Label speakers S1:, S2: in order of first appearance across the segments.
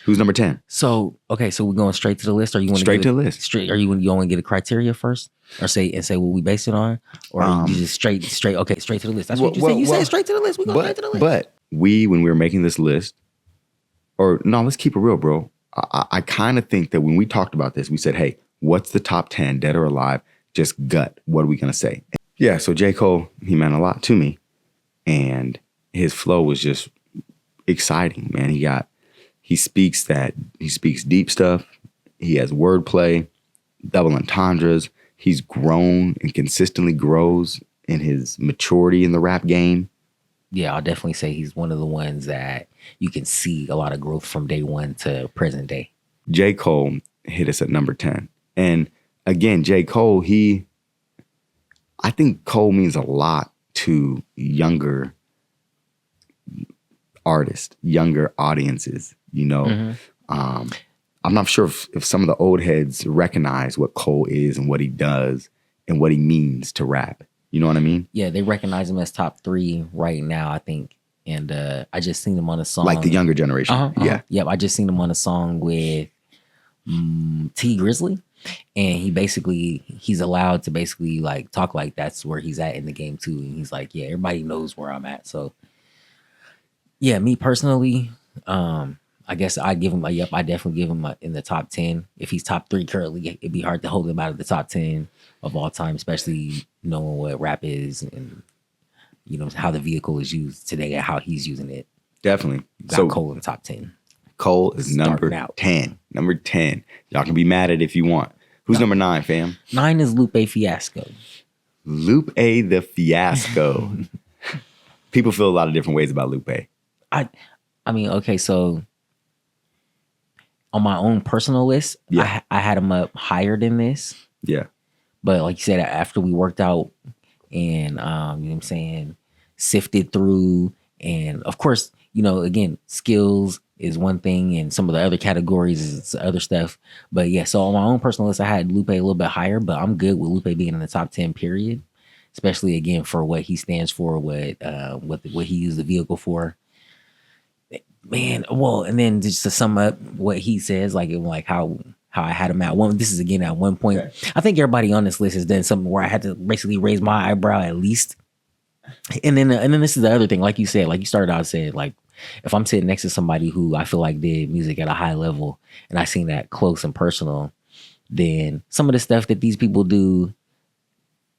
S1: Who's number 10?
S2: So we're going straight to the list, or you want
S1: straight to the list?
S2: Straight, or you want to get a criteria first, or say what we base it on, or you just straight? Okay, straight to the list. That's what you said. You said straight to the list. We go straight to the list.
S1: But when we were making this list, or no, let's keep it real, bro. I kind of think that when we talked about this, we said, hey, what's the top 10, dead or alive? Just gut. What are we gonna say? Yeah. So J. Cole, he meant a lot to me, and his flow was just exciting, man. He speaks deep stuff. He has wordplay, double entendres. He's grown and consistently grows in his maturity in the rap game.
S2: Yeah, I'll definitely say he's one of the ones that you can see a lot of growth from day one to present day.
S1: J. Cole hit us at number 10. And again, J. Cole, I think Cole means a lot to younger artists, younger audiences, you know. Mm-hmm. I'm not sure if some of the old heads recognize what Cole is and what he does and what he means to rap. You know what I mean?
S2: Yeah, they recognize him as top 3 right now, I think. And I just seen him on a song.
S1: Like the younger generation. Yeah.
S2: Yep, I just seen him on a song with T Grizzly. And he's allowed to basically like talk like that's where he's at in the game too. And he's like, yeah, everybody knows where I'm at. So yeah, me personally, I guess I definitely give him in the top 10. If he's top 3 currently, it'd be hard to hold him out of the top 10 of all time, especially knowing what rap is and, you know, how the vehicle is used today and how he's using it.
S1: Definitely.
S2: Got Cole in the top 10.
S1: Cole is number 10. Number 10. Y'all can be mad at it if you want. Who's number 9, fam?
S2: 9 is Lupe Fiasco.
S1: Lupe the Fiasco. People feel a lot of different ways about Lupe.
S2: I mean, okay, so on my own personal list, I had him up higher than this.
S1: Yeah.
S2: But like you said, after we worked out and, you know what I'm saying, sifted through, and of course, you know, again, skills is one thing and some of the other categories is other stuff. But yeah, so on my own personal list, I had Lupe a little bit higher, but I'm good with Lupe being in the top 10, period. Especially, again, for what he stands for, what he used the vehicle for. Man, well, and then just to sum up what he says, like how I had him at one. This is again at one point. Okay. I think everybody on this list has done something where I had to basically raise my eyebrow at least. And then this is the other thing, like you said, like you started out saying, like if I'm sitting next to somebody who I feel like did music at a high level, and I seen that close and personal, then some of the stuff that these people do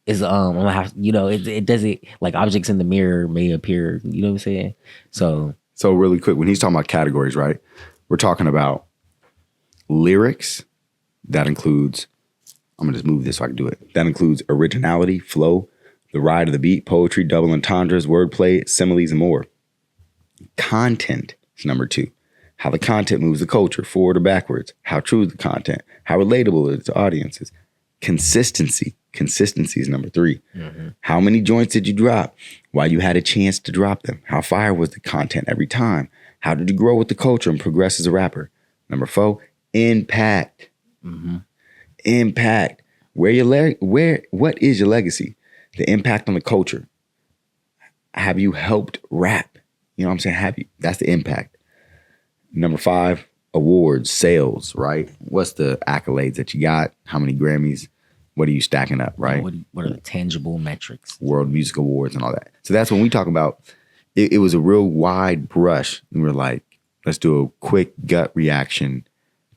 S2: is I'm gonna have, you know, it doesn't, like objects in the mirror may appear, you know what I'm saying?
S1: So really quick, when he's talking about categories, right? We're talking about lyrics. That includes, I'm gonna just move this so I can do it. That includes originality, flow, the ride of the beat, poetry, double entendres, wordplay, similes, and more. Content is number 2. How the content moves the culture, forward or backwards. How true is the content? How relatable is it to audiences? Consistency is number 3. Mm-hmm. How many joints did you drop? Why you had a chance to drop them? How fire was the content every time? How did you grow with the culture and progress as a rapper? Number 4, impact. Mm-hmm. Impact. What is your legacy? The impact on the culture. Have you helped rap? You know what I'm saying? That's the impact. Number 5, awards, sales, right? What's the accolades that you got? How many Grammys? What are you stacking up, right?
S2: What are the tangible metrics?
S1: World Music Awards and all that. So that's when we talk about, it was a real wide brush. And we're like, let's do a quick gut reaction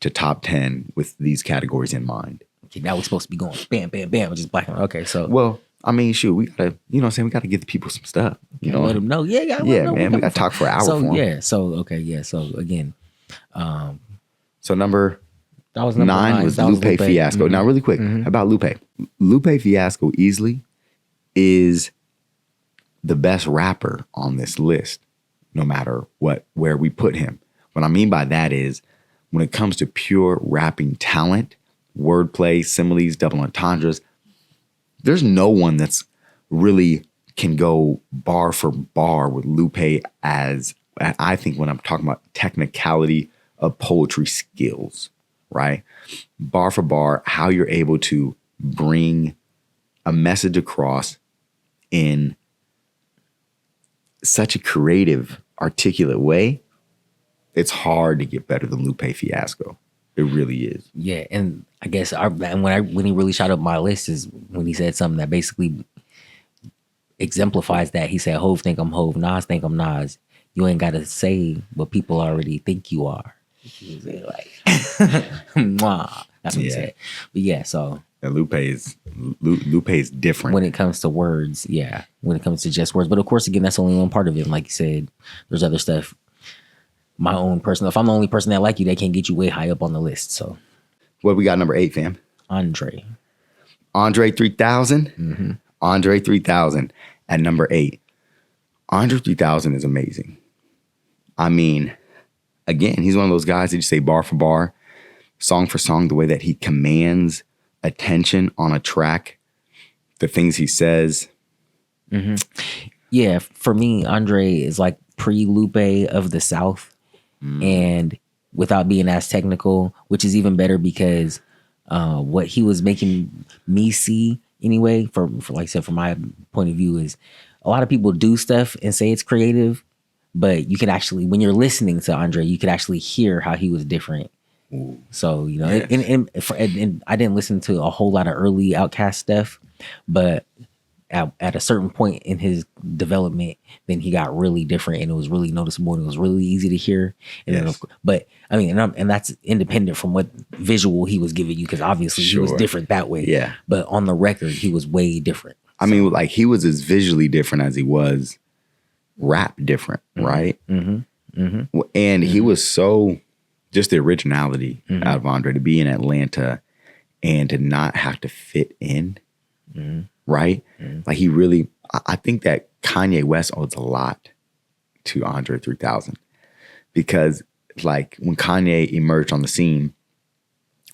S1: to top 10 with these categories in mind.
S2: Okay, now we're supposed to be going bam, bam, bam, just black and white. Okay, so.
S1: Well, I mean, shoot, we gotta, you know what I'm saying? We gotta give the people some stuff. You know,
S2: let them know. Yeah,
S1: man, we gotta talk for an hour for them.
S2: Yeah, so, okay, yeah, so again.
S1: So number
S2: that was number
S1: 9 was Lupe Fiasco. Mm-hmm. Now, really quick about Lupe. Lupe Fiasco easily is the best rapper on this list, no matter where we put him. What I mean by that is when it comes to pure rapping talent, wordplay, similes, double entendres, there's no one that's really can go bar for bar with Lupe as, I think, when I'm talking about technicality of poetry skills, right? Bar for bar, how you're able to bring a message across in such a creative, articulate way. it's hard to get better than Lupe Fiasco. It really is.
S2: Yeah, and I guess when he really shot up my list is when he said something that basically exemplifies that. He said, "Hove think I'm Hove, Nas think I'm Nas. You ain't got to say what people already think you are." He was like, Mwah. That's what he said. But yeah, so
S1: and Lupe is different
S2: when it comes to words. Yeah, when it comes to just words. But of course, again, that's only one part of it. Like you said, there's other stuff. My own personal. If I'm the only person that like you, they can't get you way high up on the list. So,
S1: what we got number 8, fam?
S2: Andre
S1: 3000. Mm-hmm. Andre 3000 at number 8. Andre 3000 is amazing. I mean, again, he's one of those guys that you say bar for bar, song for song, the way that he commands attention on a track, the things he says.
S2: Mm-hmm. Yeah, for me, Andre is like pre-Lupe of the South. And without being as technical, which is even better because what he was making me see anyway, for like I said, from my point of view, is a lot of people do stuff and say it's creative, but you can actually, when you're listening to Andre, you could actually hear how he was different. Ooh. So, you know, yes. and I didn't listen to a whole lot of early Outkast stuff, but at a certain point in his development, then he got really different and it was really noticeable and it was really easy to hear. And yes. But I mean, and that's independent from what visual he was giving you, because obviously he was different that way.
S1: Yeah.
S2: But on the record, he was way different.
S1: I mean, like he was as visually different as he was rap different, right? Mm-hmm. Mm-hmm. And he was so, just the originality out of Andre, to be in Atlanta and to not have to fit in. Mm-hmm. Right? Like he really, I think that Kanye West owes a lot to Andre 3000 because like when Kanye emerged on the scene,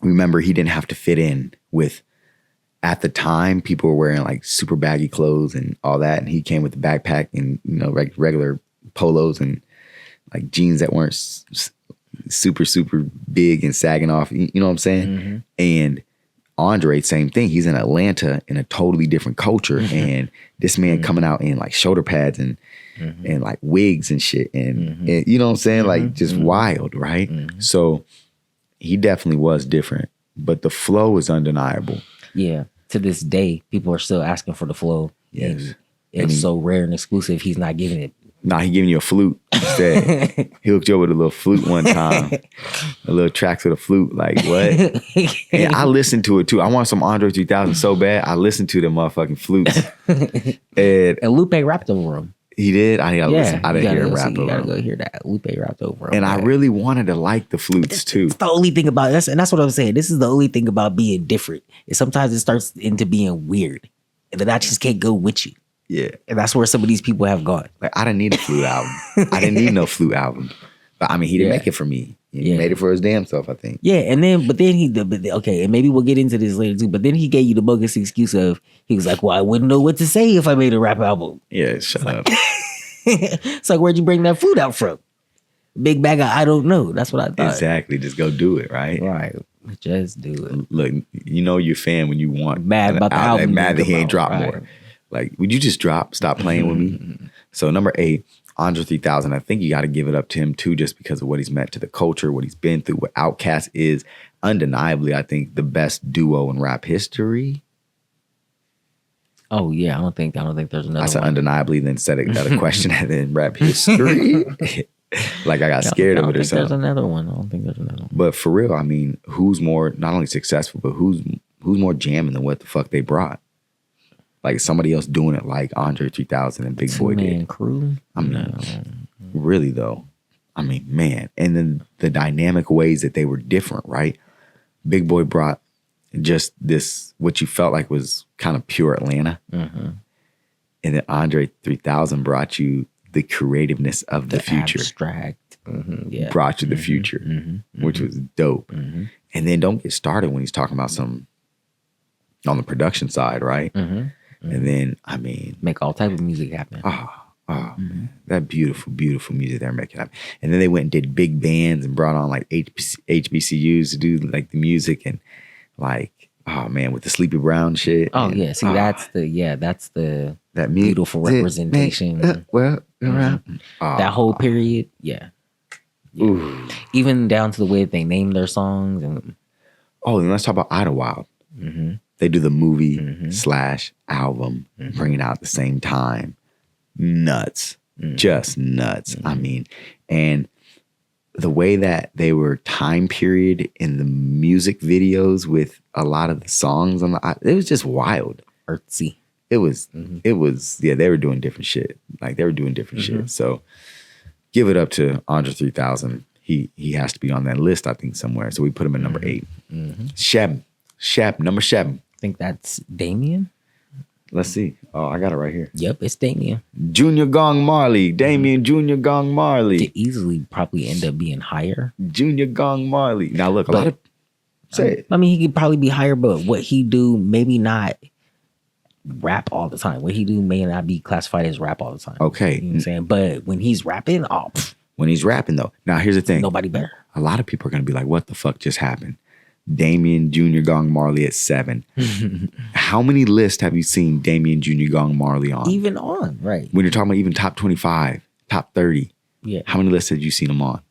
S1: remember he didn't have to fit in with, at the time, people were wearing like super baggy clothes and all that. And he came with the backpack and, you know, regular polos and like jeans that weren't super, super big and sagging off. You know what I'm saying? Mm-hmm. And Andre, same thing. He's in Atlanta in a totally different culture. And this man coming out in like shoulder pads and like wigs and shit. And you know what I'm saying? Like just wild, right? So he definitely was different. But the flow is undeniable.
S2: Yeah. To this day, people are still asking for the flow.
S1: Yes.
S2: And it's so rare and exclusive. He's not giving it.
S1: Nah, he giving you a flute instead. He hooked you up with a little flute one time. A little tracks with a flute. Like, what? And I listened to it too. I want some Andre 3000 so bad. I listened to the motherfucking flutes.
S2: And Lupe rapped over him.
S1: He did? I didn't hear him rap over him.
S2: You gotta go hear that. Lupe rapped over him.
S1: And I really wanted to like the flutes too.
S2: It's the only thing about this. And that's what I'm saying. This is the only thing about being different. Is sometimes it starts into being weird. And then I just can't go with you.
S1: Yeah.
S2: And that's where some of these people have gone.
S1: Like, I didn't need a flute album. I didn't need no flute album. But I mean, he didn't make it for me. He made it for his damn self, I think.
S2: Yeah, and then, okay, and maybe we'll get into this later too, but then he gave you the bogus excuse of, he was like, well, I wouldn't know what to say if I made a rap album.
S1: Yeah, shut up.
S2: It's like, where'd you bring that flute out from? Big bag of I don't know. That's what I thought.
S1: Exactly. Just go do it, right?
S2: Right. Just do it.
S1: Look, you know you're a fan when you want.
S2: Mad about the album.
S1: Mad that he ain't dropped more. Like, would you just stop playing with me? So number 8, Andre 3000. I think you got to give it up to him too, just because of what he's meant to the culture, what he's been through, what Outkast is. Undeniably, I think the best duo in rap history.
S2: Oh yeah, I don't think there's another.
S1: I said undeniably, then said a question and then rap history. Like I got scared of it or something.
S2: There's another one. I don't think there's another one.
S1: But for real, I mean, who's more not only successful, but who's more jamming than what the fuck they brought? Like somebody else doing it like Andre 3000 and Big Boy did.
S2: Crew?
S1: I mean, really though. I mean, man. And then the dynamic ways that they were different, right? Big Boy brought just this, what you felt like was kind of pure Atlanta. Mm-hmm. And then Andre 3000 brought you the creativeness of the future.
S2: Abstract. Mm-hmm. Yeah.
S1: Brought you the future, which was dope. Mm-hmm. And then don't get started when he's talking about some on the production side, right? Mm-hmm. And then, I mean,
S2: make all type of music happen.
S1: Man, that beautiful, beautiful music they're making happen. And then they went and did big bands and brought on like HBCUs to do like the music and like, oh man, with the Sleepy Brown shit.
S2: Oh and, yeah, see that's the that beautiful representation.
S1: That whole
S2: period, yeah.
S1: Ooh.
S2: Even down to the way that they name their songs. And
S1: And let's talk about Idlewild. They do the movie / album, bring it out at the same time. Nuts. Just nuts. I mean, and the way that they were time period in the music videos with a lot of the songs on it was just wild.
S2: Artsy.
S1: It was, they were doing different shit. Like they were doing different shit. So give it up to Andre 3000. He has to be on that list, I think, somewhere. So we put him at number 8. Shep, number 7.
S2: I think that's Damien.
S1: Let's see. Oh, I got it right here.
S2: Yep, it's Damien.
S1: Junior Gong Marley. Damien Junior Gong Marley.
S2: Could easily probably end up being higher.
S1: Junior Gong Marley. Now look, a lot of say it.
S2: I mean, he could probably be higher, but what he do, maybe not rap all the time. What he do may not be classified as rap all the time.
S1: Okay.
S2: You know what I'm saying? But when he's rapping,
S1: when he's rapping though. Now here's the thing.
S2: Nobody better.
S1: A lot of people are gonna be like, what the fuck just happened? Damien Junior Gong Marley at 7. How many lists have you seen Damien Junior Gong Marley on?
S2: Even on, right.
S1: When you're talking about even top 25, top 30.
S2: Yeah.
S1: How many lists have you seen him on?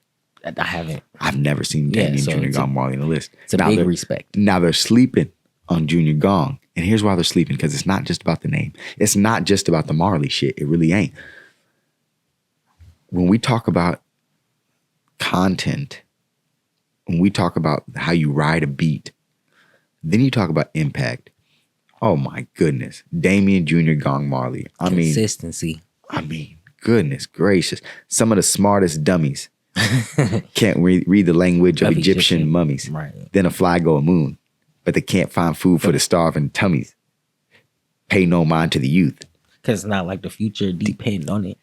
S2: I haven't.
S1: I've never seen Damien Junior Gong Marley on the list.
S2: It's a big respect.
S1: Now they're sleeping on Junior Gong. And here's why they're sleeping, because it's not just about the name. It's not just about the Marley shit. It really ain't. When we talk about content, when we talk about how you ride a beat, then you talk about impact. Oh my goodness. Damien Junior Gong Marley.
S2: Consistency.
S1: I mean, goodness gracious. Some of the smartest dummies can't read the language of Egyptian mummies.
S2: Right.
S1: Then a fly go a moon, but they can't find food for the starving tummies. Pay no mind to the youth.
S2: Because it's not like the future depend on it.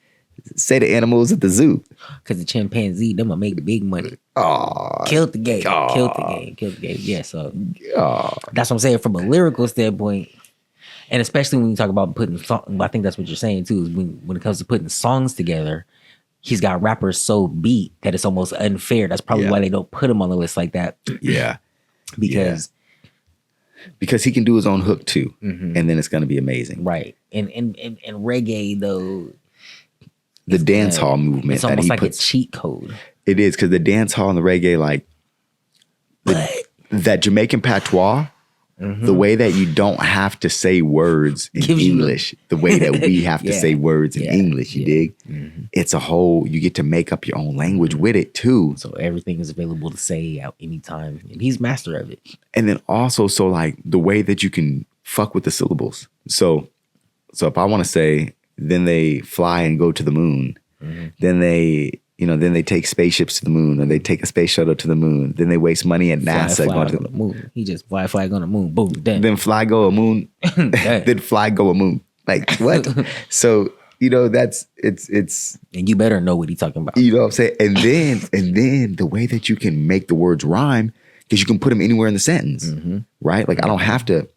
S1: Say the animals at the zoo.
S2: Because the chimpanzee, them will make big money.
S1: Oh,
S2: Killed the game. Killed the game. Yeah, so that's what I'm saying from a lyrical standpoint. And especially when you talk about putting songs, I think that's what you're saying too, is when it comes to putting songs together, he's got rappers so beat that it's almost unfair. That's probably why they don't put him on the list like that.
S1: Yeah.
S2: Because
S1: he can do his own hook too. And then it's going to be amazing.
S2: Right. And reggae though,
S1: the dance hall movement.
S2: It's almost like a cheat code.
S1: It is, because the dance hall and the reggae, like that Jamaican patois, the way that you don't have to say words in English, the way that we have to say words in English, you dig? It's a whole, you get to make up your own language with it too.
S2: So everything is available to say at any time. And he's master of it.
S1: And then also, so like the way that you can fuck with the syllables. So if I want to say, then they fly and go to the moon, then they take spaceships to the moon, or they take a space shuttle to the moon. Then they waste money at NASA
S2: fly
S1: going to
S2: the moon. He just fly on the moon. Boom.
S1: Then fly go a moon. Then fly go a moon. Like what? So that's it's.
S2: And you better know what he's talking about.
S1: You know what I'm saying? And then the way that you can make the words rhyme, because you can put them anywhere in the sentence, right? Like I don't have to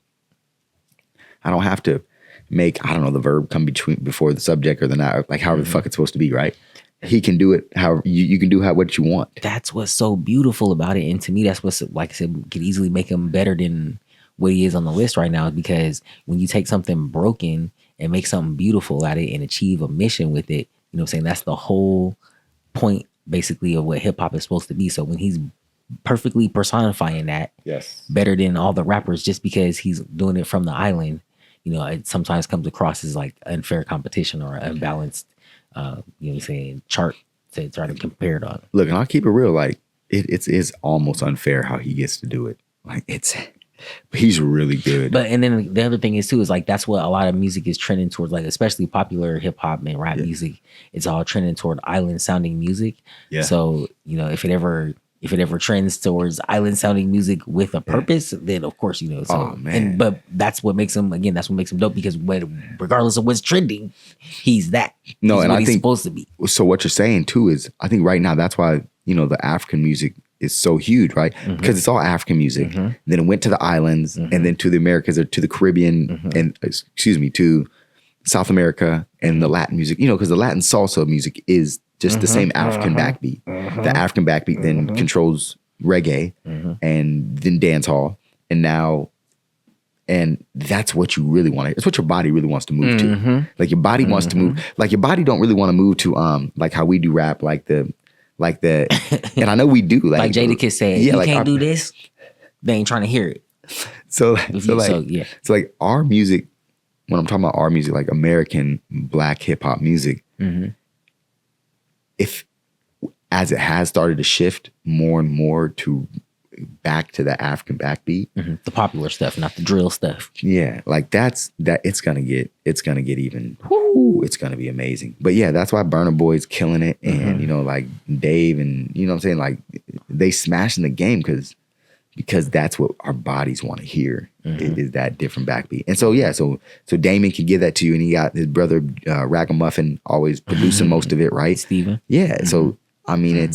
S1: make, I don't know, the verb come before the subject or the noun, like however the fuck it's supposed to be, right? He can do it how you can do what you want.
S2: That's what's so beautiful about it. And to me, that's what's, like I said, could easily make him better than what he is on the list right now. Because when you take something broken and make something beautiful out of it and achieve a mission with it, you know what I'm saying? That's the whole point basically of what hip hop is supposed to be. So when he's perfectly personifying that, better than all the rappers, just because he's doing it from the island, it sometimes comes across as like unfair competition or unbalanced, chart to try to compare it on.
S1: Look, and I'll keep it real. Like it's almost unfair how he gets to do it. Like he's really good.
S2: But and then the other thing is too is like that's what a lot of music is trending towards. Like especially popular hip hop and rap music, it's all trending toward island sounding music. Yeah. So if it ever trends towards island sounding music with a purpose, then of course, So,
S1: oh man!
S2: But that's what makes him dope, because regardless of what's trending, he's that.
S1: No, and I think
S2: he's supposed to be.
S1: So what you're saying too is, I think right now that's why the African music is so huge, right? Because it's all African music. Then it went to the islands, and then to the Americas, or to the Caribbean, and to South America, and the Latin music. Because the Latin salsa music is just the same African backbeat. The African backbeat then controls reggae, and then dance hall, and that's what you really want. It's what your body really wants to move to. Like your body wants to move. Like your body don't really want to move to like how we do rap, like the like that. And I know we do.
S2: Like Jadakiss said,
S1: yeah,
S2: you
S1: like
S2: can't do this. They ain't trying to hear it.
S1: So
S2: Yeah.
S1: like our music, when I'm talking about our music, like American black hip hop music, if as it has started to shift more and more to back to the African backbeat,
S2: the popular stuff, not the drill stuff.
S1: Yeah, like it's gonna get even. Whoo, it's gonna be amazing. But yeah, that's why Burna Boy's killing it, and like Dave, and you know what I'm saying, like they smashing the game because that's what our bodies want to hear is that different backbeat. And so yeah, so Damon can give that to you, and he got his brother Ragamuffin always producing most of it, right?
S2: Steven.
S1: Yeah, so I mean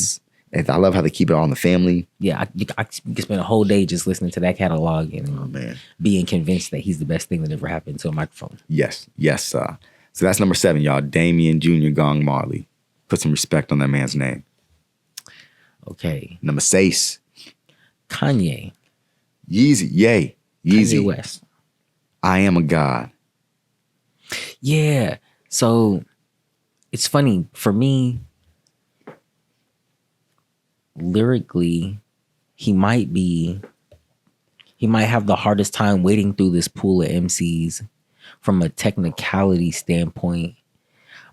S1: I love how they keep it all in the family.
S2: Yeah, I can spend a whole day just listening to that catalog and being convinced that he's the best thing that ever happened to a microphone.
S1: Yes. So that's number 7, y'all. Damian Jr. Gong Marley. Put some respect on that man's name.
S2: Okay.
S1: Number 6.
S2: Kanye.
S1: Yeezy. Yay. Yeezy.
S2: Kanye West.
S1: I Am a God.
S2: Yeah. So it's funny for me. Lyrically, he might have the hardest time wading through this pool of MCs from a technicality standpoint.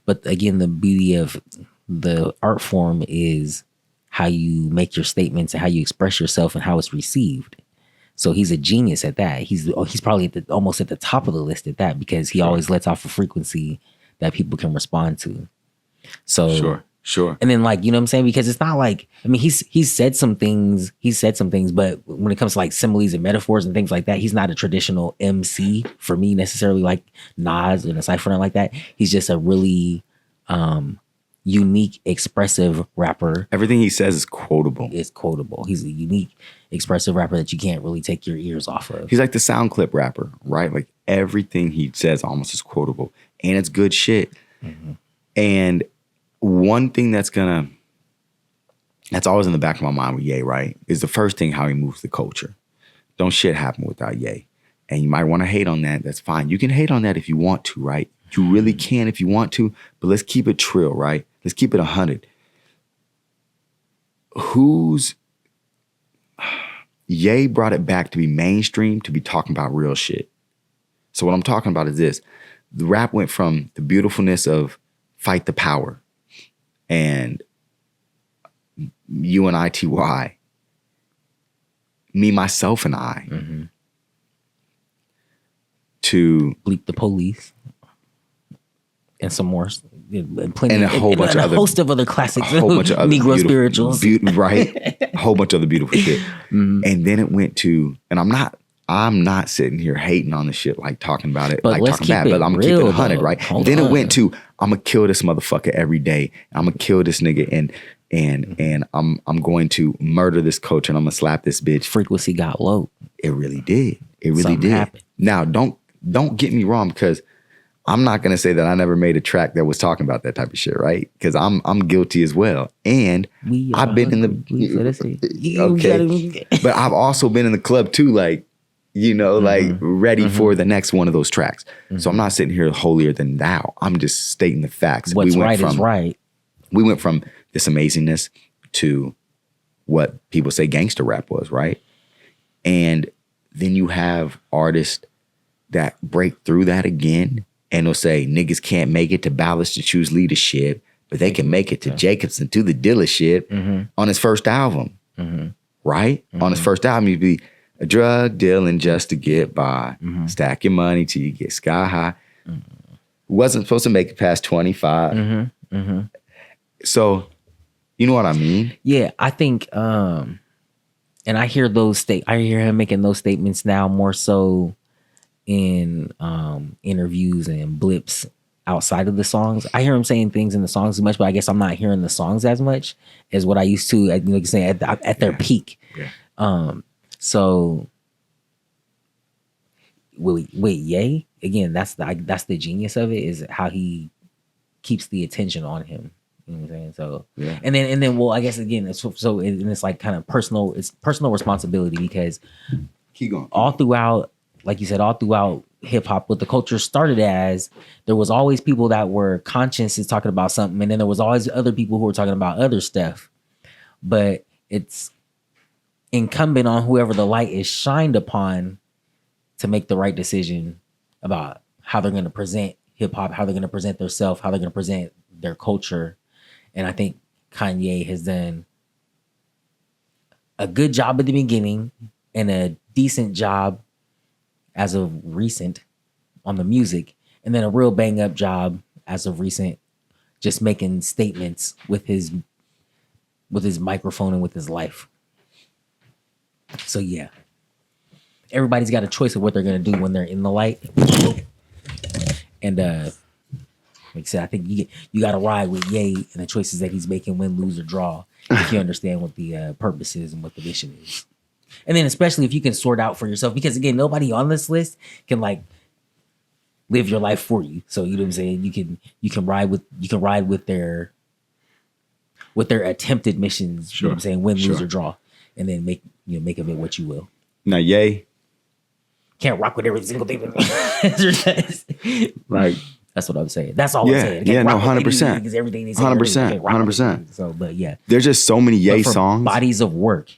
S2: But again, the beauty of the art form is how you make your statements and how you express yourself and how it's received. So he's a genius at that. He's probably almost at the top of the list at that, because he always lets off a frequency that people can respond to. So
S1: Sure.
S2: And then, like, you know what I'm saying? Because it's not like, I mean, he's said some things, but when it comes to like similes and metaphors and things like that, he's not a traditional MC for me necessarily, like Nas and a cypher like that. He's just a really unique, expressive rapper.
S1: Everything he says is quotable.
S2: He's a unique, expressive rapper that you can't really take your ears off of.
S1: He's like the sound clip rapper, right? Like everything he says almost is quotable, and it's good shit. And one thing that's always in the back of my mind with Ye, right, is the first thing, how he moves the culture. Don't shit happen without Ye. And you might want to hate on that. That's fine. You can hate on that if you want to, right? You really can if you want to, but let's keep it trill, right? Let's keep it 100. Ye brought it back to be mainstream, to be talking about real shit. So what I'm talking about is this. The rap went from the beautifulness of Fight the Power and UNITY, Me, Myself, and I, to
S2: Bleep the Police, and some more, plenty,
S1: and a whole bunch of other,
S2: host of other classics,
S1: a whole bunch of other
S2: Negro spirituals,
S1: right? A whole bunch of other beautiful shit. And then it went to, and I'm not sitting here hating on the shit, like talking about it,
S2: but
S1: like talking bad, but I'm gonna keep it 100, right? Then it went to, I'm gonna kill this motherfucker every day. I'm gonna kill this nigga, and I'm going to murder this coach, and I'm gonna slap this bitch.
S2: Frequency got low.
S1: It really did. It really
S2: Something
S1: did.
S2: happened.
S1: Now, don't get me wrong, because I'm not gonna say that I never made a track that was talking about that type of shit, right? Because I'm guilty as well, and I've been in the okay, but I've also been in the club too, like, you know, like ready for the next one of those tracks. So I'm not sitting here holier than thou. I'm just stating the facts.
S2: What's right is right.
S1: We went from this amazingness to what people say gangster rap was, right? And then you have artists that break through that again, and they'll say niggas can't make it to Ballas to choose leadership, but they can make it to Jacobson to the dealership on his first album, right? On his first album, you'd be a drug dealing just to get by. Stack your money till you get sky high. Wasn't supposed to make it past 25. So, you know what I mean? Yeah,
S2: I think, and I hear him making those statements now more so in interviews and blips outside of the songs. I hear him saying things in the songs as much, but I guess I'm not hearing the songs as much as what I used to, like you say, at their peak. So, wait, Ye? Again, that's the genius of it, is how he keeps the attention on him. You know what I'm saying? So, and then, well, I guess again, it's like kind of personal. It's personal responsibility, because
S1: keep going.
S2: All throughout, like you said, all throughout hip hop, what the culture started as, there was always people that were conscious is talking about something, and then there was always other people who were talking about other stuff. but it's incumbent on whoever the light is shined upon to make the right decision about how they're going to present hip hop, how they're going to present themselves, how they're going to present their culture. And I think Kanye has done a good job at the beginning and a decent job as of recent on the music, and then a real bang up job as of recent just making statements with his microphone and with his life. So yeah, everybody's got a choice of what they're going to do when they're in the light. And like I said, I think you got to ride with Ye and the choices that he's making, win, lose, or draw, if you understand what the purpose is and what the mission is. And then especially if you can sort out for yourself, because again, nobody on this list can like live your life for you. So you know what I'm saying? You can ride with their attempted missions, you know what I'm saying, win, lose, or draw, and then make of it what you will.
S1: Now, Ye
S2: can't rock with every single thing.
S1: Like,
S2: that's what I'm saying. That's all I'm saying.
S1: Yeah, no, 100%.
S2: Because everything they say,
S1: 100%.
S2: So, but yeah,
S1: there's just so many Ye songs.
S2: Bodies of work.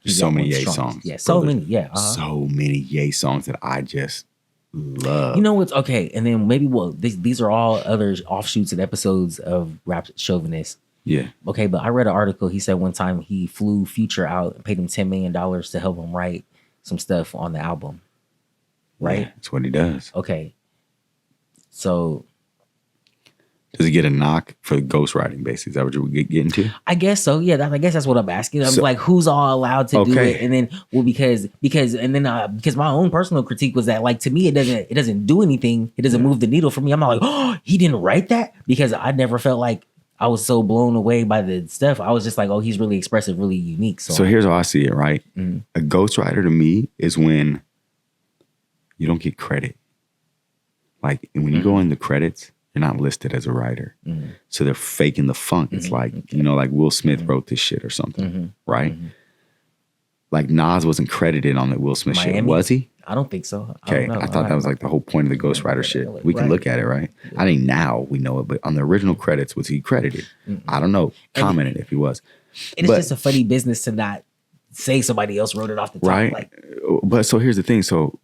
S1: There's so many Ye songs.
S2: Yeah, so many. Yeah,
S1: so many Ye songs that I just love.
S2: You know what's okay? And then maybe these are all other offshoots and episodes of Rap Chauvinist.
S1: Yeah.
S2: Okay, but I read an article. He said one time he flew Future out and paid him $10 million to help him write some stuff on the album. Right?
S1: Yeah, that's what he does.
S2: Okay. So
S1: does he get a knock for ghostwriting, basically? Is that what you're getting to?
S2: I guess so. Yeah, I guess that's what I'm asking. I'm like, who's all allowed to do it? And then, because my own personal critique was that, like, to me, it doesn't do anything. It doesn't move the needle for me. I'm not like, oh, he didn't write that, because I never felt like I was so blown away by the stuff. I was just like, oh, he's really expressive, really unique. So
S1: here's how I see it, right? Mm-hmm. A ghostwriter to me is when you don't get credit. Like, when you go in the credits, you're not listed as a writer. Mm-hmm. So they're faking the funk. It's like, like Will Smith wrote this shit or something, right? Mm-hmm. Like, Nas wasn't credited on the Will Smith shit, was he?
S2: I don't think so.
S1: Okay, I thought that was like the whole point of the ghostwriter shit. We can look at it, right? Yeah. I think now we know it, but on the original credits, was he credited? I don't know. Commented if he was.
S2: It's just a funny business to not say somebody else wrote it off the top.
S1: Right?
S2: Like,
S1: but so here's the thing. So,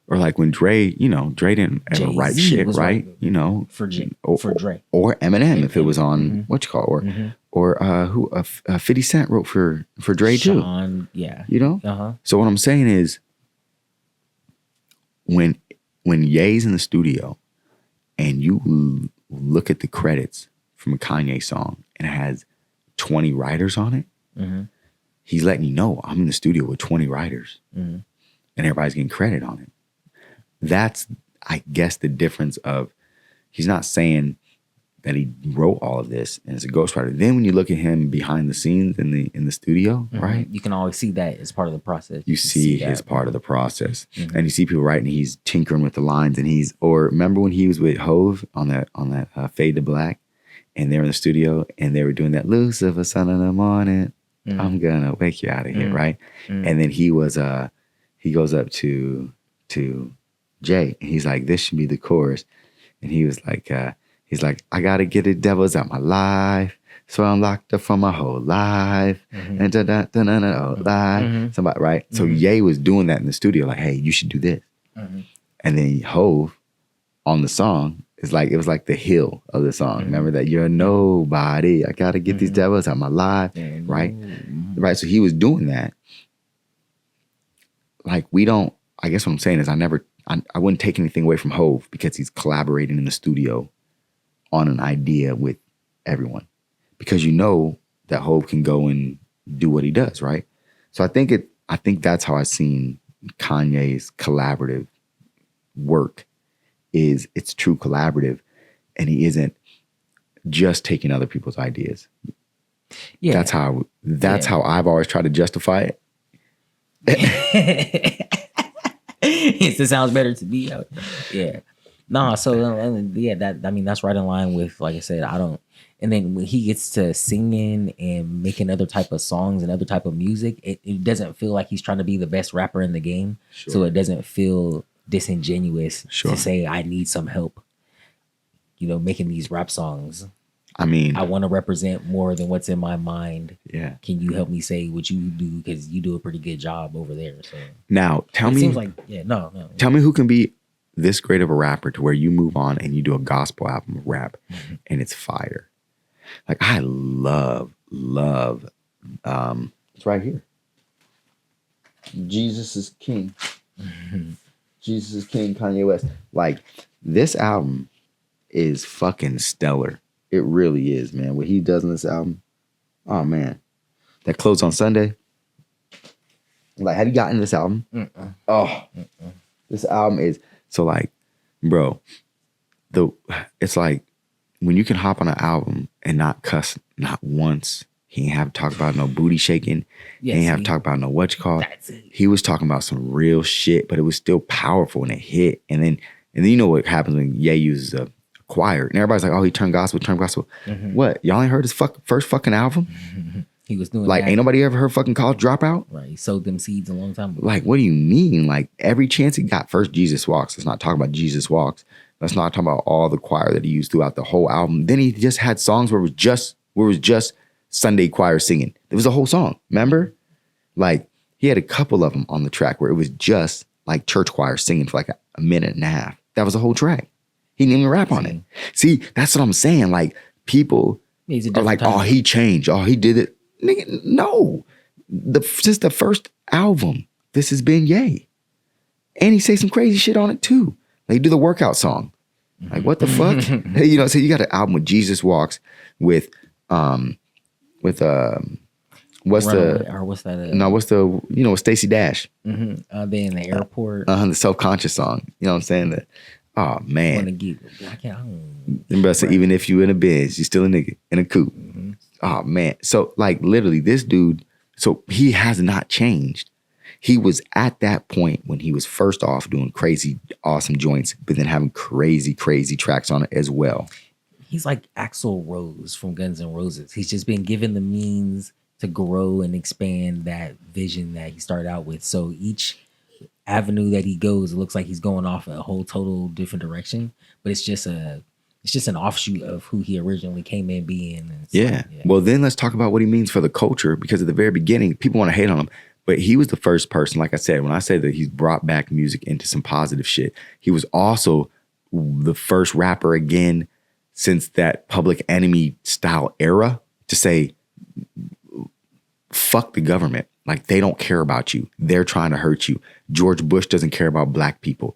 S1: or like when Dre didn't ever write shit, right? For Dre. Or Eminem, if it was on what you call, or 50 Cent wrote for Dre too.
S2: Yeah.
S1: So what I'm saying is, when Ye's in the studio and you look at the credits from a Kanye song and it has 20 writers on it, he's letting you know, I'm in the studio with 20 writers and everybody's getting credit on it. That's, I guess, the difference of, he's not saying that he wrote all of this and is a ghostwriter. Then when you look at him behind the scenes in the studio, right?
S2: You can always see that as part of the process.
S1: You see his part of the process. And you see people writing, he's tinkering with the lines, and or remember when he was with Hove on that Fade to Black, and they were in the studio and they were doing that Lucifer, son in the morning, I'm gonna wake you out of here, right? And then he goes up to Jay and he's like, this should be the chorus. And he was like, I gotta get the devils out my life, so I'm locked up for my whole life. And life. Somebody, right? So Ye was doing that in the studio, like, hey, you should do this. And then Hove on the song it was like the hill of the song. Remember that, you're nobody. I gotta get these devils out my life, right? Right. So he was doing that. Like, I guess what I'm saying is I wouldn't take anything away from Hove because he's collaborating in the studio on an idea with everyone, because that Hove can go and do what he does, right? So I think that's how I've seen Kanye's collaborative work. It's true collaborative, and he isn't just taking other people's ideas. Yeah, that's how I've always tried to justify it.
S2: It sounds better to me. Yeah. No, so that's right in line with, like I said, and then when he gets to singing and making other type of songs and other type of music, it doesn't feel like he's trying to be the best rapper in the game. Sure. So it doesn't feel disingenuous to say, I need some help, making these rap songs.
S1: I mean,
S2: I want to represent more than what's in my mind.
S1: yeah.
S2: Can you help me say what you do? Because you do a pretty good job over there. So
S1: Now, tell
S2: it
S1: me,
S2: seems like, no.
S1: tell me who can be this great of a rapper to where you move on and you do a gospel album of rap and it's fire. Like I love, it's right here. Jesus is King. Jesus is King, Kanye West. Like this album is fucking stellar. It really is, man. What he does in this album, oh man. That Close on Sunday. Like, have you gotten this album? Oh, this album is so like, bro. It's like when you can hop on an album and not cuss not once. He ain't have to talk about no booty shaking. He ain't have to talk about no what you call. He was talking about some real shit, but it was still powerful and it hit. And then you know what happens when Ye uses a choir and everybody's like, oh, he turned gospel. What? Y'all ain't heard his first fucking album?
S2: He was doing
S1: like, ain't nobody ever heard fucking College Dropout?
S2: Right. He sowed them seeds a long time ago.
S1: Like, what do you mean? Like, every chance he got, first Jesus Walks. Let's not talk about Jesus Walks. Let's not talk about all the choir that he used throughout the whole album. Then he just had songs where it was just Sunday choir singing. It was a whole song. Remember? Like, he had a couple of them on the track where it was just like church choir singing for like a minute and a half. That was the whole track. He didn't even rap on it. See, that's what I'm saying. Like, people are like, oh, he changed. Oh, he did it. Nigga, no. Since the first album, this has been Ye. And he say some crazy shit on it too. Like, he do the workout song. Like, what the fuck? You know, so you got an album with Jesus Walks with what's Stacey Dash?
S2: They in the airport.
S1: The self-conscious song. You know what I'm saying? That, oh man. Even if you in a Benz, you still a nigga in a coupe. Oh man. So like literally this dude, so he has not changed. He was at that point when he was first off doing crazy, awesome joints, but then having crazy, crazy tracks on it as well.
S2: He's like Axl Rose from Guns N' Roses. He's just been given the means to grow and expand that vision that he started out with. So each avenue that he goes, it looks like he's going off a whole total different direction. But it's just an offshoot of who he originally came in being.
S1: Yeah. Well, then let's talk about what he means for the culture, because at the very beginning, people want to hate on him. But he was the first person, like I said, when I say that he's brought back music into some positive shit, he was also the first rapper again since that Public Enemy style era to say, fuck the government. Like, they don't care about you. They're trying to hurt you. George Bush doesn't care about black people.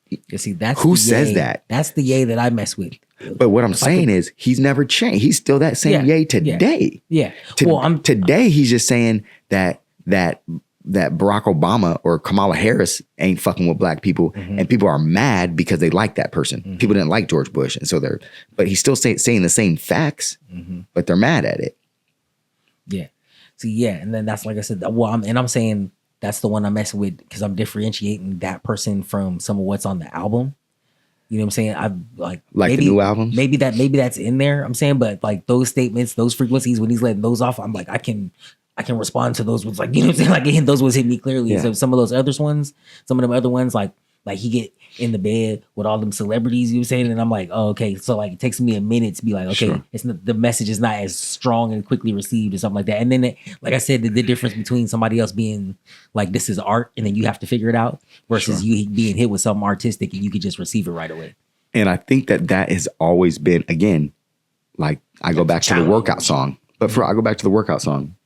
S2: You see, that's
S1: who says that?
S2: That's the Ye that I mess with.
S1: But what I'm saying is he's never changed. He's still that same Ye today.
S2: Yeah.
S1: Today he's just saying that Barack Obama or Kamala Harris ain't fucking with black people, and people are mad because they like that person. People didn't like George Bush, and so but he's still saying the same facts, but they're mad at it.
S2: Yeah. See, yeah, and then that's like I said. Well, I'm saying that's the one I'm messing with because I'm differentiating that person from some of what's on the album. You know what I'm saying? I like
S1: maybe, the new albums.
S2: Maybe that's in there. I'm saying, but like those statements, those frequencies, when he's letting those off, I'm like, I can respond to those ones, like, you know what I'm saying? Like, those ones hit me clearly. Yeah. So some of those other ones, some of them other ones, like he get in the bed with all them celebrities, you were saying, and I'm like, oh, okay. So like, it takes me a minute to be like, okay, it's not, the message is not as strong and quickly received or something like that. And then, like I said, the difference between somebody else being like, this is art, and then you have to figure it out, versus you being hit with something artistic and you could just receive it right away. And I think that has always been, again, like I go back to the workout song, I go back to the workout song.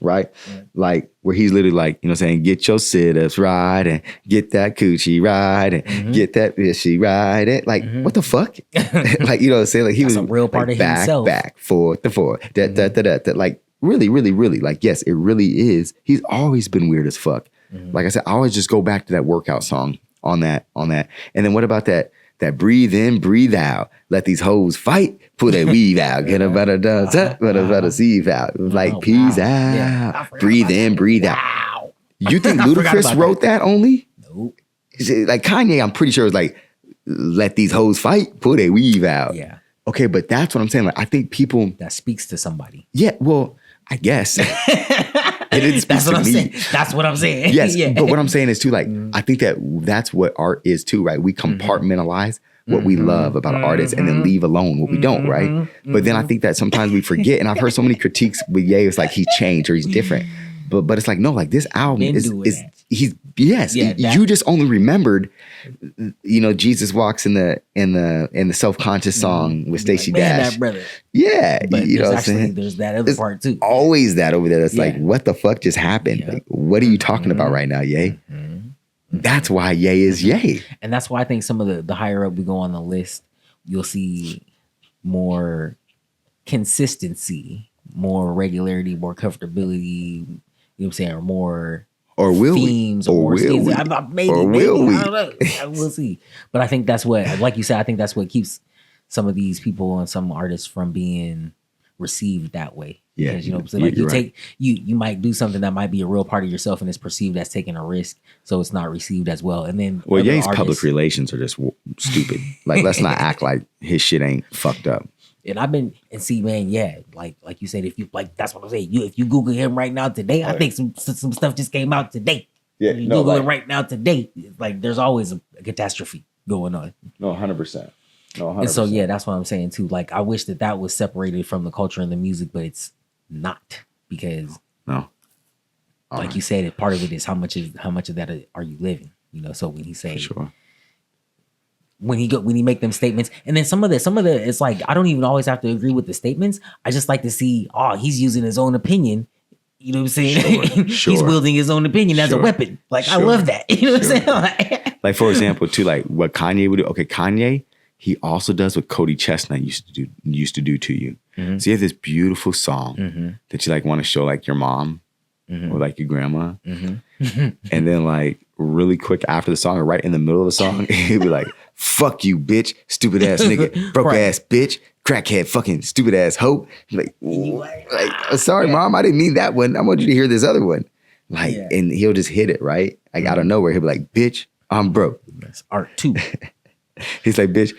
S2: Right? Like where he's literally like, you know what I'm saying, get your sit-ups right and get that coochie right and get that bitchy right. And like, what the fuck? Like, you know what I'm saying? Like he was a real part of himself. Back, forth, that like really, really, really, like, yes, it really is. He's always been weird as fuck. Like I said, I always just go back to that workout song on that. And then what about that breathe in, breathe out, let these hoes fight, put a weave out, get a better sieve out, like peas out, breathe in, breathe out. You think Ludacris wrote that only? Nope. Like Kanye, I'm pretty sure it's like, let these hoes fight, put a weave out. Yeah. Okay, but that's what I'm saying. Like, I think people that speaks to somebody. Yeah, well, I guess. It didn't speak to me. Saying. That's what I'm saying. Yes, but what I'm saying is too, like, I think that's what art is too, right? We compartmentalize,
S1: what we love about artists and then leave alone what we don't, right? But then I think that sometimes we forget, and I've heard so many critiques with Ye, it's like he's changed or he's different. But it's like, no, like this album is you just only remembered, Jesus Walks in the Self-Conscious song with Stacey Dash.
S2: That brother.
S1: Yeah.
S2: But there's that other part too.
S1: Always that over there. That's like, what the fuck just happened? Yeah. Like, what are you talking about right now, Ye? That's why Ye is Ye.
S2: And that's why I think some of the higher up we go on the list, you'll see more consistency, more regularity, more comfortability, you know what I'm saying, or more themes or more skins. Maybe, I don't know. We'll see. But I think that's what, like you said, I think that's what keeps some of these people and some artists from being received that way.
S1: Yeah,
S2: because, you know what I'm saying? Like you might do something that might be a real part of yourself and it's perceived as taking a risk, so it's not received as well. And then
S1: Ye's public relations are just stupid. Like, let's not act like his shit ain't fucked up.
S2: And like you said, if you like, that's what I'm saying. If you Google him right now today, I think some stuff just came out today. Yeah, you Google it right now today. Like, there's always a catastrophe going on.
S1: No, 100%. No, 100%.
S2: And so that's what I'm saying too. Like, I wish that was separated from the culture and the music, but it's not, because like you said, part of it is how much of that are you living? So when he say,
S1: sure.
S2: When he make them statements, and then some of the it's like, I don't even always have to agree with the statements. I just like to see, he's using his own opinion. You know what I'm saying? Sure. He's wielding his own opinion as a weapon. Like, I love that. You know what I'm saying?
S1: Like, for example, too, like what Kanye would do. Okay, Kanye, he also does what Cody Chestnut used to do to you. Mm-hmm. So you have this beautiful song that you like want to show like your mom or like your grandma. Mm-hmm. And then like really quick after the song or right in the middle of the song, he'd be like, fuck you, bitch, stupid ass nigga, broke ass bitch, crackhead, fucking stupid ass hoe. Like, sorry, mom, I didn't mean that one. I want you to hear this other one. Like, and he'll just hit it, right? Like, out of nowhere, he'll be like, bitch, I'm broke.
S2: That's art too.
S1: He's like, bitch.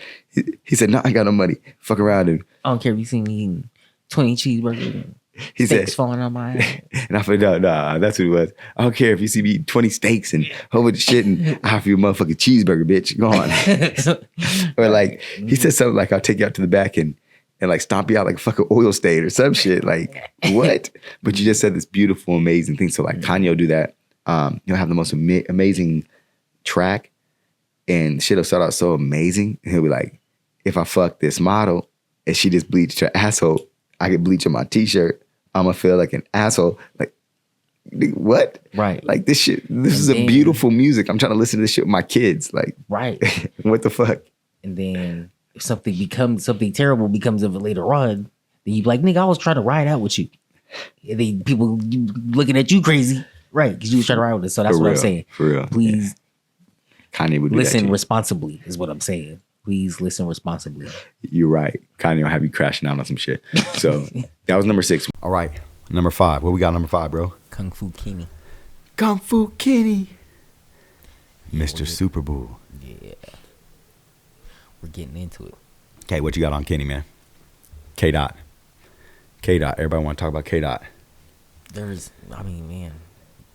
S1: He said, no, I got no money. Fuck around and
S2: I don't care if you see me eating 20 cheeseburgers.
S1: He
S2: steaks
S1: said,
S2: falling on my head.
S1: And I said, nah, that's what it was. I don't care if you see me eating 20 steaks and a whole bunch of shit and I offer you a motherfucking cheeseburger, bitch. Go on. Or like, he said something like, I'll take you out to the back and like stomp you out like a fucking oil stain or some shit. Like, what? But you just said this beautiful, amazing thing. So like Kanye will do that. He'll have the most amazing track and shit will start out so amazing. And he'll be like, if I fuck this model and she just bleached her asshole, I could bleach on my t-shirt. I'm gonna feel like an asshole. Like, what?
S2: Right.
S1: Like, this is a beautiful music. I'm trying to listen to this shit with my kids. Like,
S2: right.
S1: What the fuck?
S2: And then if something terrible becomes of it later on, then you be like, nigga, I was trying to ride out with you. And then people looking at you crazy. Right. Because you was trying to ride with us. So that's what I'm saying.
S1: For real.
S2: Please
S1: Kanye would do
S2: listen responsibly is what I'm saying. Please listen responsibly.
S1: You're right. Kanye will have you crashing out on some shit. So that was number 6. All right. Number 5. What we got number 5, bro?
S2: Kung Fu Kenny.
S1: Kung Fu Kenny. Mr. Super Bowl.
S2: Yeah. We're getting into it.
S1: Okay, what you got on Kenny, man? K-Dot. K-Dot. Everybody want to talk about K-Dot.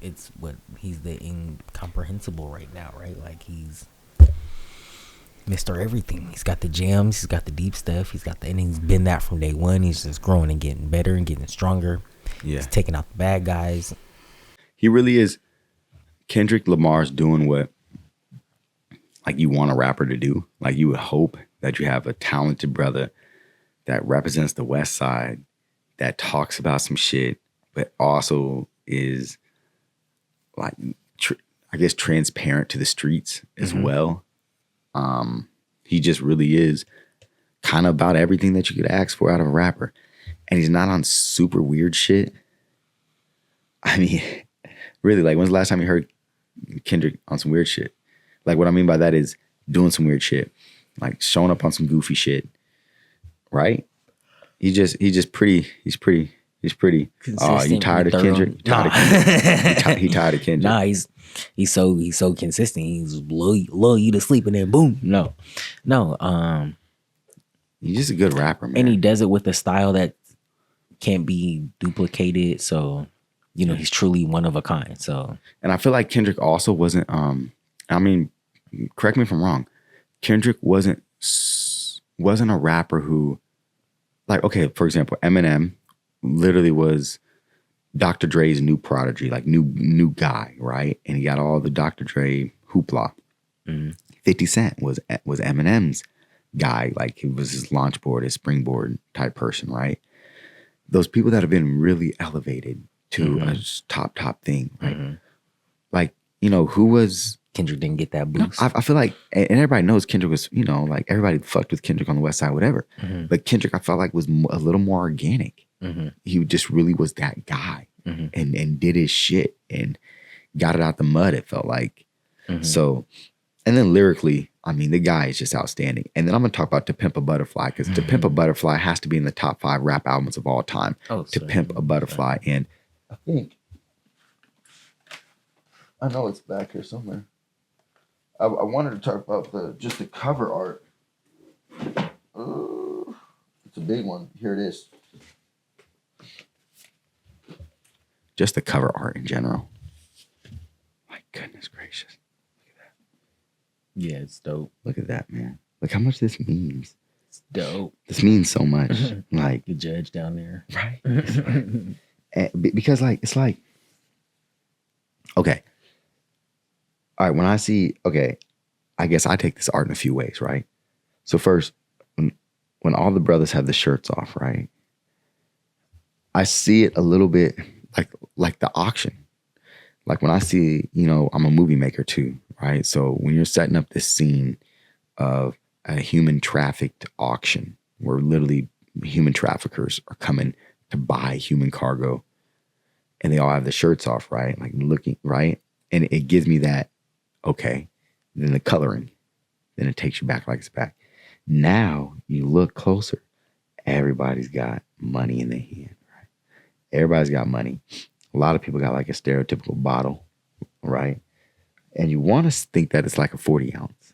S1: He's the incomprehensible right now, right? Like, he's Mr. Everything. He's got the jams, he's got the deep stuff, and he's been that from day one. He's just growing and getting better and getting stronger. Yeah. He's taking out the bad guys. He really is. Kendrick Lamar's doing what like you want a rapper to do. Like, you would hope that you have a talented brother that represents the West Side, that talks about some shit, but also is like, I guess, transparent to the streets as well. He just really is kind of about everything that you could ask for out of a rapper. And he's not on super weird shit. I mean, really, like, when's the last time you heard Kendrick on some weird shit? Like, what I mean by that is doing some weird shit, like showing up on some goofy shit, right? He's pretty. Oh, you tired of Kendrick? He tired of Kendrick.
S2: Nah, he's so consistent. He's lull you to sleep and then boom. No.
S1: He's just a good rapper, man.
S2: And he does it with a style that can't be duplicated. So, he's truly one of a kind. So,
S1: and I feel like Kendrick also wasn't. I mean, correct me if I'm wrong. Kendrick wasn't wasn't a rapper who, like, okay, for example, Eminem literally was Dr. Dre's new prodigy, like new guy, right? And he got all the Dr. Dre hoopla. 50 Cent was Eminem's guy, like it was his launch board, his springboard type person, right? Those people that have been really elevated to a top thing, right? Like, you know, who was
S2: Kendrick didn't get that boost.
S1: I feel like, and everybody knows Kendrick was, you know, like everybody fucked with Kendrick on the West Side, whatever. But Kendrick, I felt like was a little more organic. He just really was that guy and did his shit and got it out the mud, it felt like. So, and then lyrically, I mean, the guy is just outstanding. And then I'm going to talk about To Pimp a Butterfly, because To Pimp a Butterfly has to be in the top 5 rap albums of all time. To Pimp a Butterfly. And I think, I know it's back here somewhere. I wanted to talk about just the cover art. It's a big one. Here it is. Just the cover art in general. My goodness gracious.
S2: Yeah, it's dope.
S1: Look at that, man. Look how much this means.
S2: It's dope.
S1: This means so much. Like
S2: the judge down there.
S1: Right. Because like, it's like, okay. All right, when I see, okay, I guess I take this art in a few ways, right? So first, when all the brothers have the shirts off, right? I see it a little bit like the auction. Like when I see, you know, I'm a movie maker too, right? So when you're setting up this scene of a human trafficked auction where literally human traffickers are coming to buy human cargo and they all have the shirts off, right? Like looking, right? And it gives me that, okay, then the coloring, then it takes you back like it's back. Now you look closer, everybody's got money in their hand, right? Everybody's got money. A lot of people got like a stereotypical bottle, right? And you want to think that it's like a 40 ounce,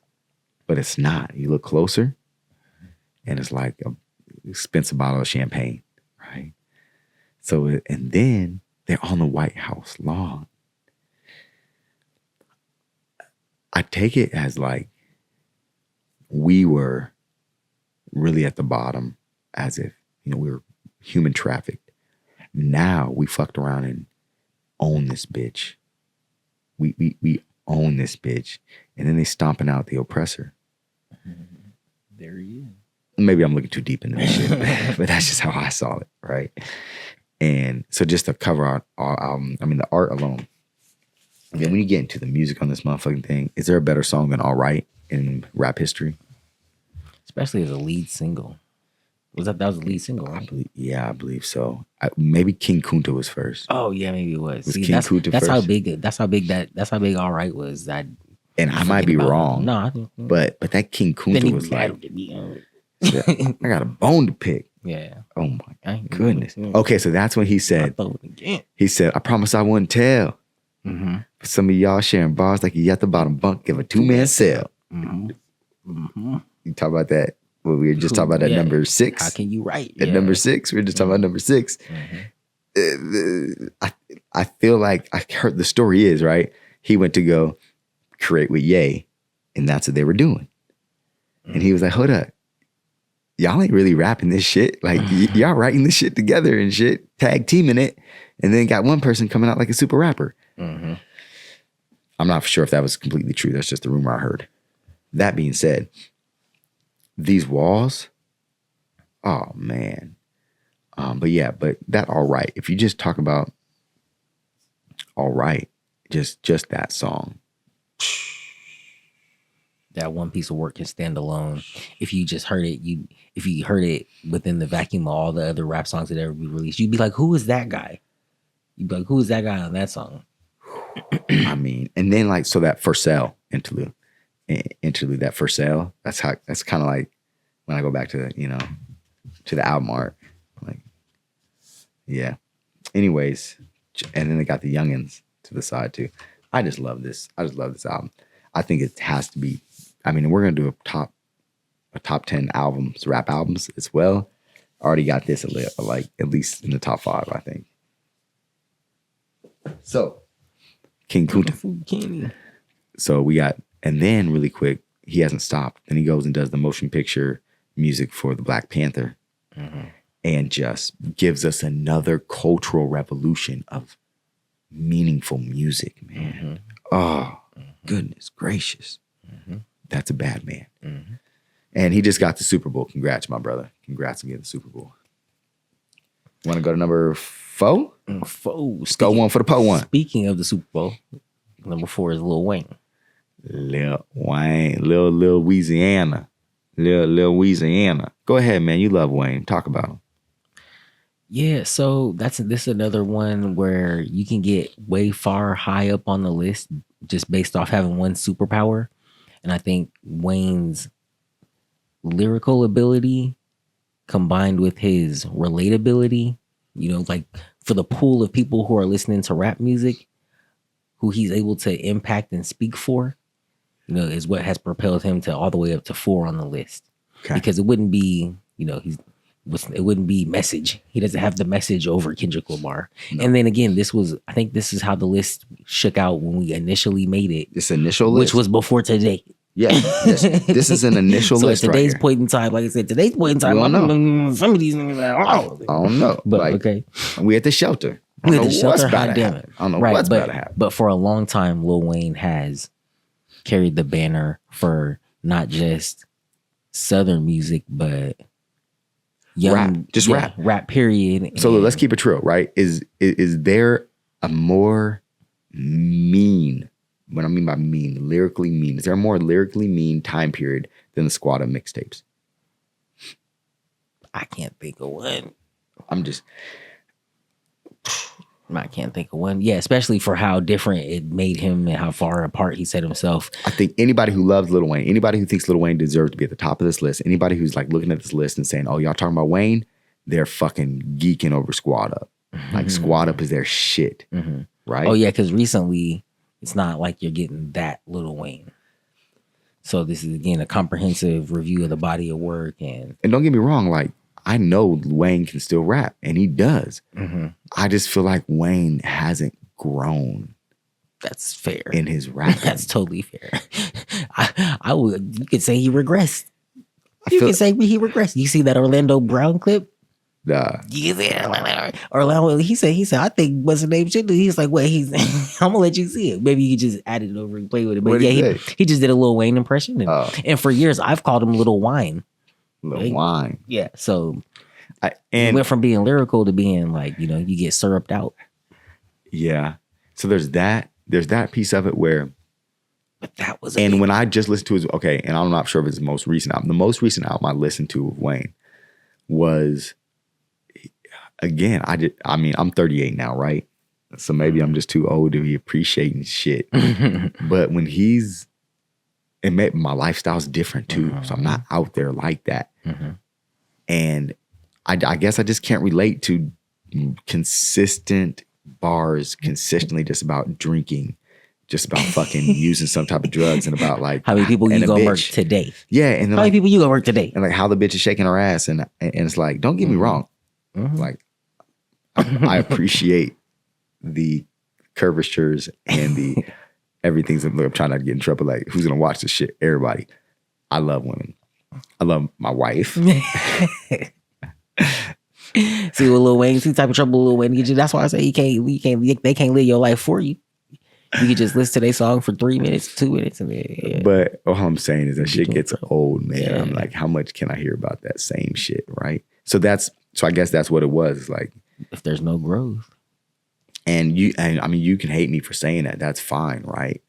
S1: but it's not. You look closer and it's like an expensive bottle of champagne, right? So, and then they're on the White House lawn. I take it as like we were really at the bottom, as if, you know, we were human trafficked. Now we fucked around and own this bitch. We own this bitch. And then they stomping out the oppressor.
S2: There he is.
S1: Maybe I'm looking too deep into this shit, but that's just how I saw it, right? And so just the cover art album, I mean the art alone. And then when you get into the music on this motherfucking thing, is there a better song than All Right in rap history?
S2: Especially as a lead single. That was the lead single, right?
S1: I believe so. Maybe King Kunta was first.
S2: Oh yeah, maybe it was. See,
S1: King Kunta
S2: that's
S1: first?
S2: That's how big All Right was. That,
S1: and I might be wrong.
S2: No,
S1: but that King Kunta was like, I got a bone to pick.
S2: Yeah.
S1: Oh my goodness. Okay, so that's when he said, I promise I wouldn't tell. But some of y'all sharing bars like you at the bottom bunk, give a 2-man sale. You talk about that. Well, we were just talking about that number 6.
S2: How can you write?
S1: At number 6, we were just talking about number 6. I feel like I heard the story is, right? He went to go create with Ye, and that's what they were doing. And he was like, hold up. Y'all ain't really rapping this shit. Like, y'all writing this shit together and shit, tag teaming it, and then got one person coming out like a super rapper. I'm not sure if that was completely true. That's just the rumor I heard. That being said, these walls, oh man. But that All Right. If you just talk about All Right, just that song.
S2: That one piece of work can stand alone. If you just heard it, if you heard it within the vacuum of all the other rap songs that ever be released, you'd be like, who is that guy? You'd be like, who is that guy on that song?
S1: I mean, and then like, so that For Sale interlude, that For Sale, that's kind of like when I go back to, you know, to the album art, like, yeah. Anyways, and then they got the Youngins to the side too. I just love this album. I think it has to be, I mean, we're going to do a top 10 albums, rap albums as well. I already got this like at least in the top 5, I think. So, King Kunta. So we got, and then really quick, he hasn't stopped. Then he goes and does the motion picture music for the Black Panther and just gives us another cultural revolution of meaningful music, man. Oh, goodness gracious. That's a bad man. And he just got the Super Bowl. Congrats, my brother. Congrats on getting the Super Bowl. Want to go to number 4?
S2: 4.
S1: Let's go one for the Po one.
S2: Speaking of the Super Bowl, number 4 is Lil Wayne.
S1: Lil Wayne. Lil Louisiana. Lil Louisiana. Go ahead, man. You love Wayne. Talk about him.
S2: Yeah, so this is another one where you can get way far high up on the list just based off having one superpower. And I think Wayne's lyrical ability combined with his relatability, you know, like for the pool of people who are listening to rap music, who he's able to impact and speak for, you know, is what has propelled him to all the way up to 4 on the list. Okay. Because it wouldn't be, you know, it wouldn't be message. He doesn't have the message over Kendrick Lamar. No. And then again, I think this is how the list shook out when we initially made it.
S1: This initial list?
S2: Which was before today.
S1: Yeah, this is an initial list.
S2: So at today's point in time, like I said, some of these niggas
S1: I don't know.
S2: But
S1: like,
S2: okay.
S1: We at the shelter. I don't know what's about to happen. I don't know what's about to happen.
S2: But for a long time, Lil Wayne has carried the banner for not just Southern music, but rap period.
S1: So let's keep it true, right? Is there a more mean, what I mean by mean, lyrically mean, is there a more lyrically mean time period than the Squad of mixtapes?
S2: I can't think of one. I can't think of one. Yeah, especially for how different it made him and how far apart he set himself.
S1: I think anybody who loves Lil Wayne, anybody who thinks Lil Wayne deserves to be at the top of this list, anybody who's like looking at this list and saying, oh, y'all talking about Wayne? They're fucking geeking over Squad Up. Like Squad Up is their shit. Right?
S2: Oh, yeah, because recently it's not like you're getting that Lil Wayne. So this is, again, a comprehensive review of the body of work. And
S1: don't get me wrong, like, I know Wayne can still rap, and he does. I just feel like Wayne hasn't grown.
S2: That's fair.
S1: In his rap.
S2: That's totally fair. You could say he regressed. You could say he regressed. You see that Orlando Brown clip? You see Orlando, he said, I think what's the name should do. He's like, wait, I'm gonna let you see it. Maybe you could just add it over and play with it. But yeah, he just did a Lil Wayne impression. And for years, I've called him Little Wine.
S1: Little Wine.
S2: Yeah. So it went from being lyrical to being like, you know, you get syruped out.
S1: Yeah. So there's that piece of it where.
S2: But that was.
S1: And when I just listened to his, okay, and I'm not sure if it's the most recent album. The most recent album I listened to of Wayne was, again, I'm 38 now, right? So maybe I'm just too old to be appreciating shit. But when my lifestyle's different too. So I'm not out there like that. And I guess I just can't relate to consistent bars, consistently just about drinking, just about fucking using some type of drugs, and about like
S2: how many people you gonna work today?
S1: Yeah, and then
S2: how many people you gonna work today?
S1: And like how the bitch is shaking her ass, and it's like, don't get me wrong, like I appreciate the curvatures and the everything's. Look, I'm trying not to get in trouble. Like, who's gonna watch this shit? Everybody. I love women. I love my wife.
S2: See what Lil Wayne, see the type of trouble Lil Wayne get you. That's why I say they can't live your life for you. You can just listen to their song for 3 minutes, 2 minutes, and then, yeah. But
S1: all I'm saying is that shit gets old, man. Yeah. I'm like, how much can I hear about that same shit, right? So I guess that's what it was. Like,
S2: if there's no growth.
S1: And I mean, you can hate me for saying that. That's fine, right?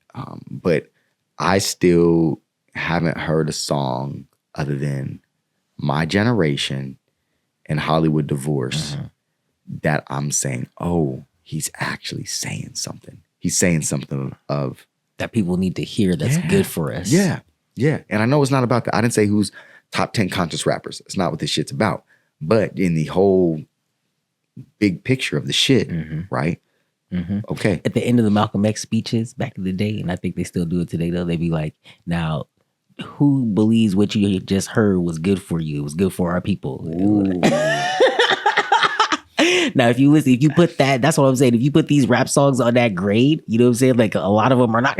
S1: But I still haven't heard a song other than My Generation and Hollywood Divorce that I'm saying, oh, he's actually saying something. He's saying something of
S2: that people need to hear that's good for us.
S1: Yeah. Yeah. And I know it's not about that. I didn't say who's top 10 conscious rappers. It's not what this shit's about. But in the whole big picture of the shit, right? Okay.
S2: At the end of the Malcolm X speeches back in the day, and I think they still do it today though, they'd be like, now, who believes what you just heard was good for you? It was good for our people. Now, if you put that's what I'm saying. If you put these rap songs on that grade, you know what I'm saying? Like, a lot of them are not.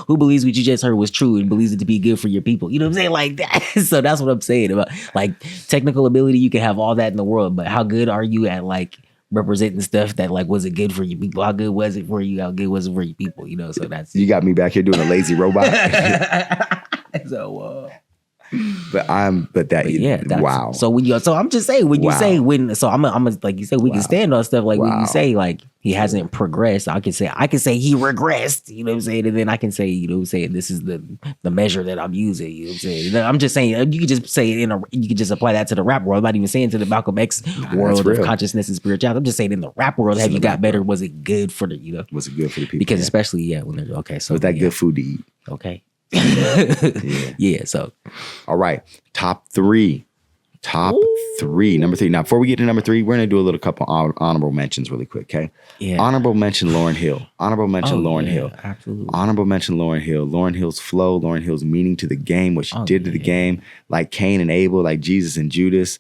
S2: who believes what you just heard was true and believes it to be good for your people. You know what I'm saying? Like that. So that's what I'm saying about like technical ability. You can have all that in the world, but how good are you at like representing stuff that like, was it good for your people? How good was it for you? How good was it for your people? You know, so that's
S1: You got me back here doing a lazy robot.
S2: So
S1: But that's wow.
S2: So when you, so I'm just saying when you
S1: Wow.
S2: say when, so I'm like you said, we can stand on stuff like when
S1: Wow.
S2: you say like he hasn't progressed. I can say he regressed. You know what I'm saying? And then I can say, you know what I'm saying, this is the measure that I'm using. You know what I'm saying? And then I'm just saying you could just say it you could just apply that to the rap world. I'm not even saying to the Malcolm X world of consciousness and spirituality. I'm just saying in the rap world, have you got better? Was it good for the, you know?
S1: Was it good for the people?
S2: Because especially when they're okay. So
S1: was that good food to eat?
S2: Okay.
S1: Yeah.
S2: So
S1: all right, top three. Number 3. Now before we get to number 3, we're gonna do a little couple honorable mentions really quick. Okay.
S2: Yeah.
S1: Honorable mention Lauryn Hill. Lauryn Hill.
S2: Absolutely.
S1: Honorable mention Lauryn Hill. Lauryn Hill's flow, Lauryn Hill's meaning to the game, what she did to the game, like Cain and Abel, like Jesus and Judas,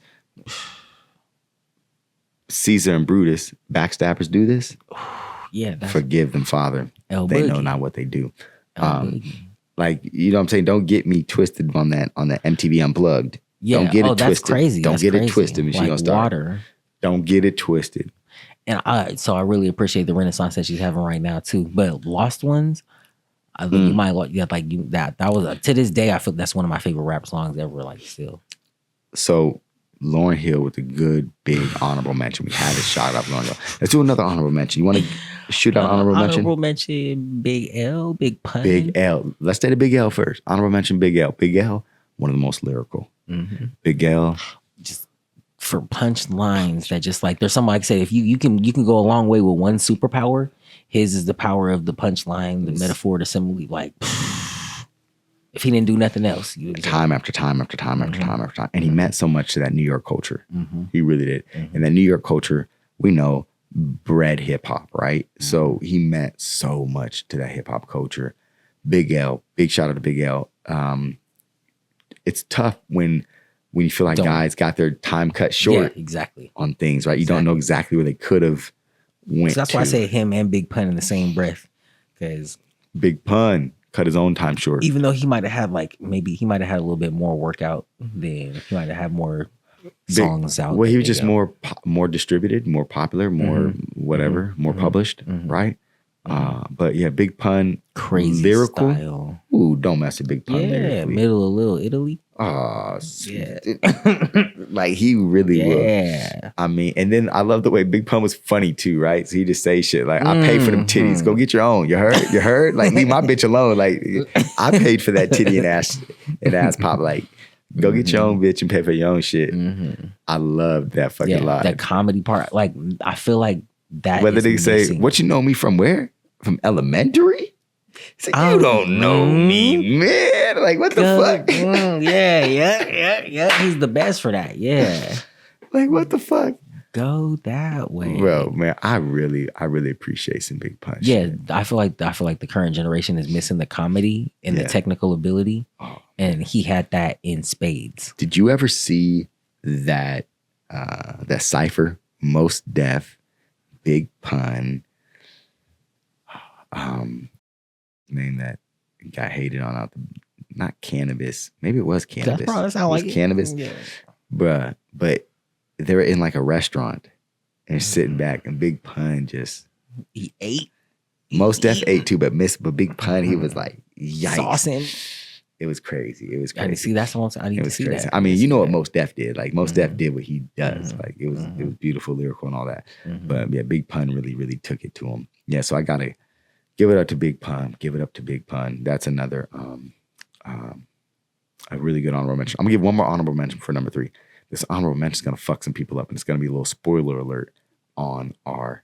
S1: Caesar and Brutus. Backstabbers do this.
S2: Yeah.
S1: Forgive them, Father. They know not what they do. Like, you know what I'm saying? Don't get me twisted on that MTV Unplugged.
S2: Yeah.
S1: Don't get it twisted.
S2: That's crazy.
S1: Don't get it twisted when
S2: like
S1: she gonna start.
S2: Water.
S1: Don't get it twisted.
S2: And so I really appreciate the renaissance that she's having right now too. But Lost Ones, I think you might like that was to this day I feel that's one of my favorite rap songs ever. Like still.
S1: So Lauryn Hill with a good big honorable mention. We had to shout out Lauryn Hill. Let's do another honorable mention. You want to shoot out honorable mention?
S2: Honorable mention Big L, Big Pun.
S1: Big L. Let's stay to Big L first. Honorable mention Big L. Big L, one of the most lyrical. Mm-hmm. Big L.
S2: Just for punch lines that just like there's something like I said, if you can go a long way with one superpower. His is the power of the punchline, the metaphor, the simile. Like if he didn't do nothing else,
S1: time after time after time after time after time, and he meant so much to that New York culture. He really did. And that New York culture, we know, bred hip hop, right? So he meant so much to that hip hop culture. Big L, big shout out to Big L. It's tough when you feel like guys got their time cut short,
S2: exactly,
S1: on things, right? You don't know exactly where they could have went.
S2: So that's why I say him and Big Pun in the same breath, because
S1: Big Pun cut his own time short.
S2: Even though he might have had a little bit more workout, then he might have had more songs out.
S1: Well, he was just more distributed, more popular, more whatever, more published, right? But yeah, Big Pun,
S2: crazy
S1: lyrical
S2: style.
S1: Ooh, don't mess with Big Pun.
S2: Yeah,
S1: lyrically.
S2: middle of Little Italy.
S1: Oh, yeah. Like he really will. I mean, and then I love the way Big Pun was funny too, right? So he just say shit like, "I paid for them titties. Go get your own. You heard? You heard? Like leave my bitch alone. Like I paid for that titty and ass pop. Like go get your own bitch and pay for your own shit." I love that fucking line.
S2: That comedy part. Like I feel like that.
S1: Whether they say, "What you know me from? Where? From elementary?" It's like, you don't know me, man. Like, what the fuck?
S2: Yeah. He's the best for that. Yeah.
S1: Like, what the fuck?
S2: Go that way.
S1: Well, man, I really appreciate some Big Pun.
S2: Yeah, I feel like the current generation is missing the comedy and the technical ability, and he had that in spades.
S1: Did you ever see that cipher? Most Def, Big Pun. Name that got hated on out the, not Cannabis. Maybe it was Cannabis.
S2: That's probably sound like
S1: Cannabis.
S2: Yeah.
S1: Bruh, but they're in like a restaurant and sitting back, and Big Pun just
S2: he ate.
S1: Most Def ate too, but Big Pun, he was like, yikes.
S2: Saucing.
S1: It was crazy. It was
S2: I need to
S1: crazy.
S2: see that's the one I need to see
S1: crazy.
S2: that.
S1: I mean, you know what Most Def did. Like Most Def did what he does. Like it was beautiful, lyrical, and all that. But yeah, Big Pun really took it to him. Yeah, so I gotta give it up to Big Pun. Give it up to Big Pun. That's another a really good honorable mention. I'm gonna give one more honorable mention for number 3. This honorable mention is gonna fuck some people up, and it's gonna be a little spoiler alert on our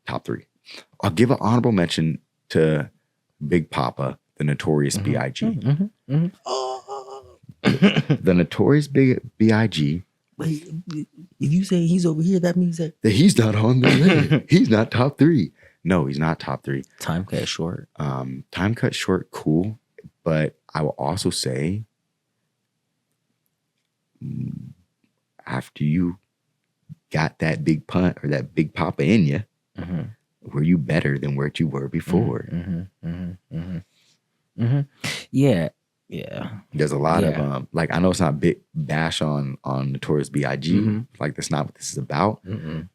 S1: top 3. I'll give an honorable mention to Big Papa, the Notorious B.I.G. The Notorious B.I.G.
S2: Wait, if you say he's over here, that means that
S1: he's not on the list. He's not top 3. No, he's not top 3.
S2: Time cut short.
S1: Time cut short, cool. But I will also say, after you got that Big Pun or that Big Papa in you, were you better than where you were before?
S2: Yeah.
S1: There's a lot
S2: Yeah.
S1: of like, I know it's not a big bash on Notorious B.I.G. Like, that's not what this is about.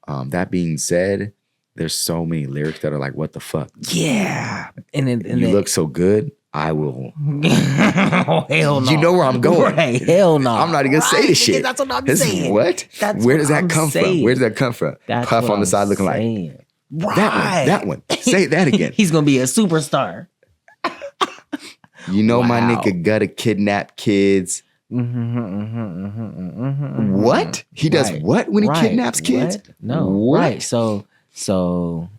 S1: That being said, there's so many lyrics that are like, what the fuck?
S2: Yeah. And then
S1: You look so good, I will.
S2: Oh, hell no.
S1: You know where I'm going.
S2: Right. Hell no.
S1: I'm not even gonna say this shit.
S2: That's what I'm
S1: This is
S2: saying.
S1: what?
S2: That's
S1: Where
S2: what
S1: does that
S2: I'm
S1: come
S2: saying.
S1: from? Where does that come from?
S2: That's
S1: Puff
S2: what
S1: on the
S2: I'm
S1: side looking
S2: saying.
S1: like
S2: Right.
S1: that one. Say that again.
S2: He's gonna be a superstar.
S1: You know my
S2: Wow.
S1: nigga gotta kidnap kids. What? He does what when he kidnaps kids?
S2: What? No.
S1: What?
S2: Right. So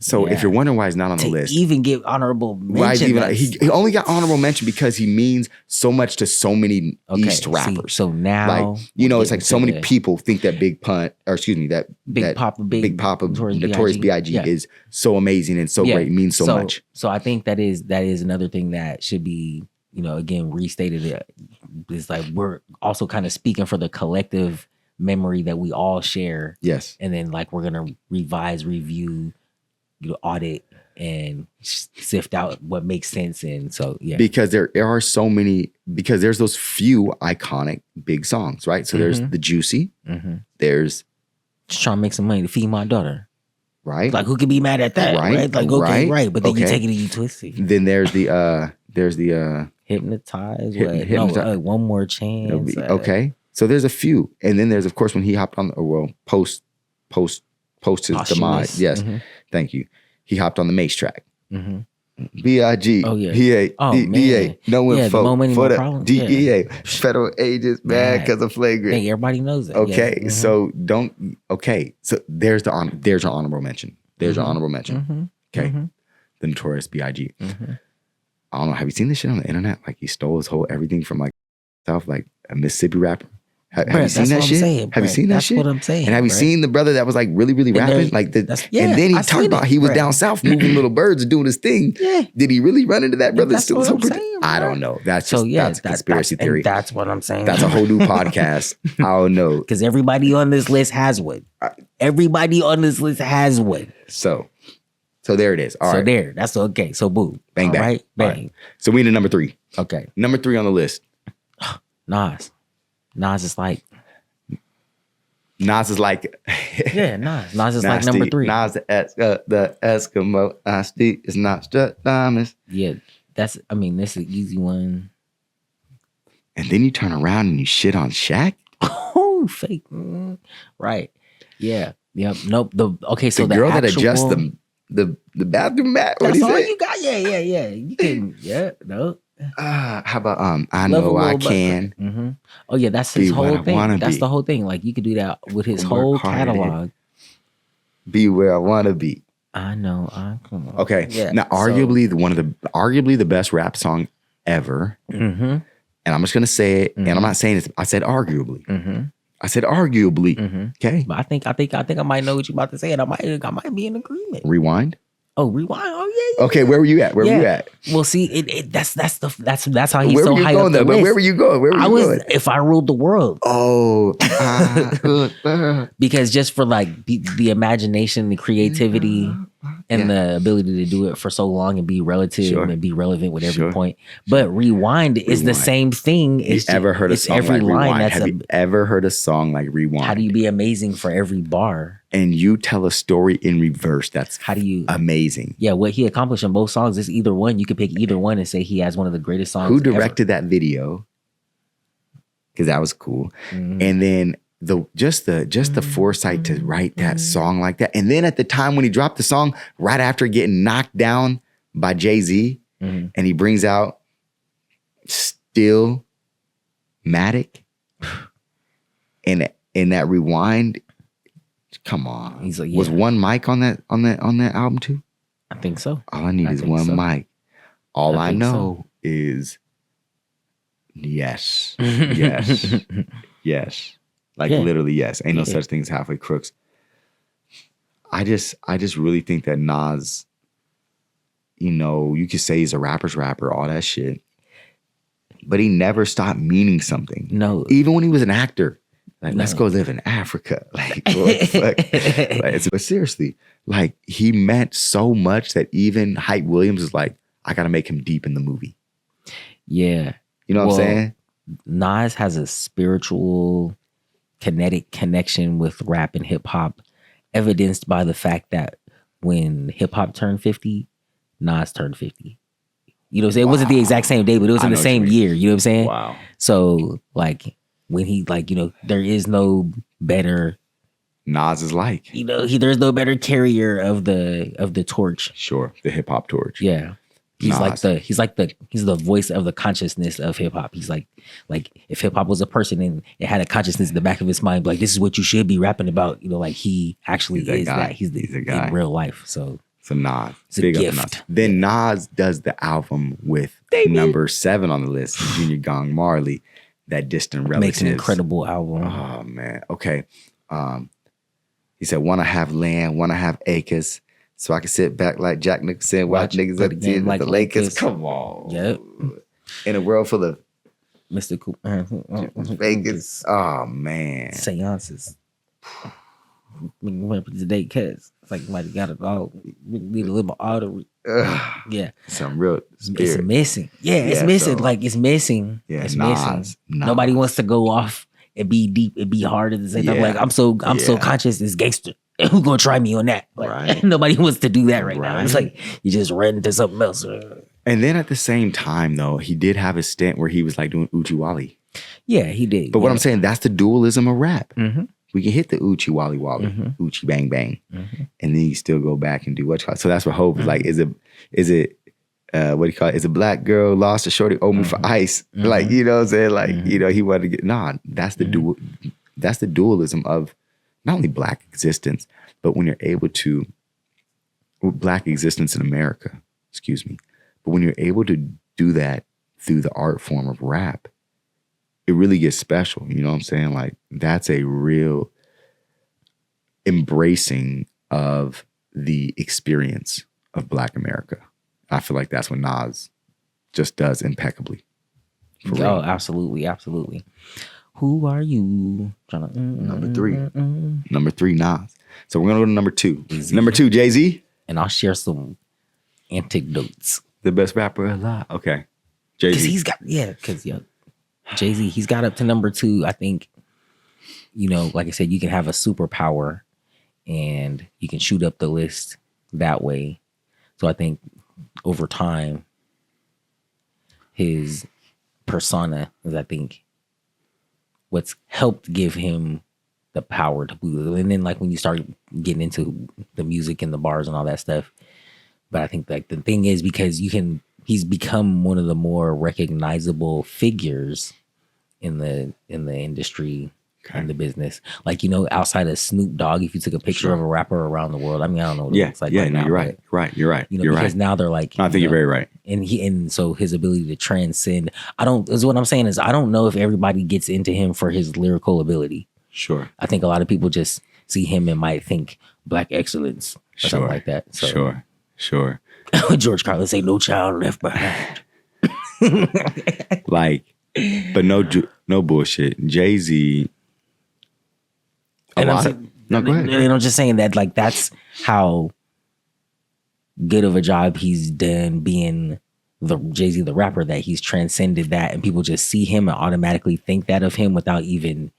S1: if you're wondering why he's not on the
S2: to
S1: list,
S2: even give honorable
S1: why
S2: mention,
S1: he only got honorable mention because he means so much to so many East rappers.
S2: So now,
S1: like, you know, it's like so many people think that Big Papa, Notorious B.I.G. is so amazing and so great, means so much.
S2: So I think that is another thing that should be, you know, again, restated. It's like we're also kind of speaking for the collective memory that we all share.
S1: Yes.
S2: And then like we're gonna revise, review, you know, audit and sift out what makes sense. And so
S1: because there are so many, because there's those few iconic big songs, right? So there's the Juicy, there's
S2: just trying to make some money to feed my daughter,
S1: right?
S2: Like, who could be mad at that, right? Like, okay, right, but then you take it and you twist it.
S1: Then there's the
S2: Hypnotize. One More Chance.
S1: Okay. So there's a few. And then there's, of course, when he hopped on, post his demise. Yes. Thank you. He hopped on the Mace track. B.I.G.
S2: Oh, yeah.
S1: DEA. No info for the
S2: problem.
S1: DEA. Federal agents mad because of flagrant.
S2: Hey, everybody knows that.
S1: Okay. So So there's your honorable mention. There's your honorable mention. Okay. The Notorious B.I.G. I don't know. Have you seen this shit on the internet? Like, he stole his whole everything from like South, like a Mississippi rapper. Have you seen that shit? Have you seen that shit?
S2: That's what I'm saying.
S1: And have you seen the brother that was like really, really rapping? Like and then he talked about he was down south moving little birds and doing his thing. Yeah. Did he really run into that brother? Still I don't know. That's just that's a conspiracy theory.
S2: That's what I'm saying.
S1: That's a whole new podcast. I don't know.
S2: Because everybody on this list has one. Everybody on this list has one.
S1: So there it is. All right.
S2: So there. That's okay. So boom.
S1: Bang, bang.
S2: All right. Bang.
S1: All right. So we need number 3.
S2: Okay.
S1: Number 3 on the list.
S2: Nas is like.
S1: Nas is like.
S2: Yeah, Nas. Nas is like number 3.
S1: Nas the Eskimo. Nasty is not just diamonds.
S2: Yeah. That's an easy one.
S1: And then you turn around and you shit on Shaq.
S2: Oh, fake. Right. Yeah. Yep. Nope. So
S1: the girl that adjusts the bathroom mat.
S2: That's all you got. Yeah. You can. Yeah. No.
S1: How about I know I can.
S2: Oh yeah, that's his whole thing. That's the whole thing. Like, you could do that with his whole catalog.
S1: Be where I want to be.
S2: I know I can.
S1: Okay. Yeah. Now, arguably the best rap song ever. And I'm just gonna say it. And I'm not saying it. I said arguably. I said arguably. Okay.
S2: But I think I might know what you're about to say, and I might be in agreement.
S1: Rewind.
S2: Oh, Rewind. Oh yeah.
S1: Okay, where were you at? Where were you at?
S2: Well, see, that's how he's so high up the list.
S1: Where were you going?
S2: I was If I Ruled the World.
S1: Oh,
S2: because just for like the imagination, the creativity, and the ability to do it for so long and be relative and be relevant with every point. But Rewind is the same thing.
S1: Have you ever heard a song like Rewind? Have you ever heard a song like Rewind?
S2: How do you be amazing for every bar?
S1: And you tell a story in reverse. That's amazing.
S2: Yeah, what he accomplished in both songs is either one. You could pick either one and say he has one of the greatest songs.
S1: Who directed that video? Because that was cool. And then just the foresight to write that song like that. And then at the time when he dropped the song, right after getting knocked down by Jay-Z, and he brings out Stillmatic, and that Rewind. Come on.
S2: He's like,
S1: was one mic on that album too?
S2: I think so.
S1: All I need is one mic. All I know is yes. Yes. Like literally yes. Ain't no such thing as halfway crooks. I just really think that Nas, you could say he's a rapper's rapper, all that shit. But he never stopped meaning something.
S2: No.
S1: Even when he was an actor. Like, let's go live in Africa. Like, what the fuck? But seriously, like, he meant so much that even Hype Williams is like, I got to make him deep in the movie.
S2: Yeah.
S1: You know what I'm saying?
S2: Nas has a spiritual, kinetic connection with rap and hip hop, evidenced by the fact that when hip hop turned 50, Nas turned 50. You know what I'm saying? It wasn't the exact same day, but it was in the same year. You know what I'm saying?
S1: Wow.
S2: So like when he like, you know, there is no better
S1: Nas is like.
S2: You know, there's no better carrier of the torch.
S1: Sure. The hip hop torch.
S2: Yeah. He's
S1: Nas.
S2: he's the voice of the consciousness of hip hop. He's like if hip hop was a person and it had a consciousness in the back of his mind, like this is what you should be rapping about. You know, like he actually is that. He's the guy in real life. So
S1: Nas.
S2: It's
S1: Big
S2: a
S1: up to
S2: gift.
S1: Nas. Then Nas does the album with number 7 on the list, Junior Gong Marley, That Distant Relatives.
S2: Makes an incredible album.
S1: Oh man. Okay. He said, "Wanna have land, wanna have acres, so I can sit back like Jack Nicholson, watch niggas at the game like the Lakers." Come on.
S2: Yep.
S1: In a world full of
S2: Mr. Cooper.
S1: Vegas. Oh man.
S2: Seances. Today, cuz it's like somebody got it all. We need a little artery. Yeah.
S1: Some real spirit.
S2: It's missing. Yeah, it's missing.
S1: So,
S2: like it's missing.
S1: Yeah,
S2: it's
S1: Nas.
S2: missing. Nobody wants to go off and be deep and be hard at the same time. Like I'm so conscious it's gangster. Who gonna try me on that? Like
S1: Right.
S2: nobody wants to do that right now. It's like you just run into something else.
S1: And then at the same time, though, he did have a stint where he was like doing Uchi Wally.
S2: Yeah, he did.
S1: But what I'm saying, that's the dualism of rap.
S2: Mm-hmm.
S1: We can hit the Uchi Wally Wally, Uchi Bang Bang, and then you still go back and do what you call it. So that's what Hope is like. Is it what do you call it? Is a black girl lost a shorty owe me for ice? Like, you know what I'm saying? Like, you know, he wanted to get that's the that's the dualism of not only black existence, but when you're able to black existence in America, excuse me. But when you're able to do that through the art form of rap, it really gets special. You know what I'm saying? Like, that's a real embracing of the experience of Black America. I feel like that's what Nas just does impeccably.
S2: Oh, absolutely, absolutely. Who are you?
S1: Number 3. Number 3, Nas. So we're going to go to number 2. Easy. Number 2, Jay-Z.
S2: And I'll share some anecdotes.
S1: The best rapper alive. Okay. Jay-Z.
S2: Because Jay-Z, he's got up to number 2. I think, you know, like I said, you can have a superpower and you can shoot up the list that way. So I think over time, his persona is, I think, what's helped give him the power to move. And then like when you start getting into the music and the bars and all that stuff. But I think like the thing is because he's become one of the more recognizable figures in the industry and the business. Like, you know, outside of Snoop Dogg, if you took a picture of a rapper around the world, I mean, I don't know what it looks like.
S1: Yeah,
S2: right
S1: no,
S2: now,
S1: you're right. You're right.
S2: You know,
S1: you're
S2: because
S1: right.
S2: now they're like,
S1: I think you're very right.
S2: And so his ability to transcend, is what I'm saying is I don't know if everybody gets into him for his lyrical ability.
S1: Sure.
S2: I think a lot of people just see him and might think black excellence or something like that. So,
S1: Sure.
S2: George Carlin say no child left behind.
S1: Like, but no bullshit. Jay-Z.
S2: And
S1: go ahead.
S2: And I'm just saying that like that's how good of a job he's done being the Jay-Z the rapper, that he's transcended that and people just see him and automatically think that of him without even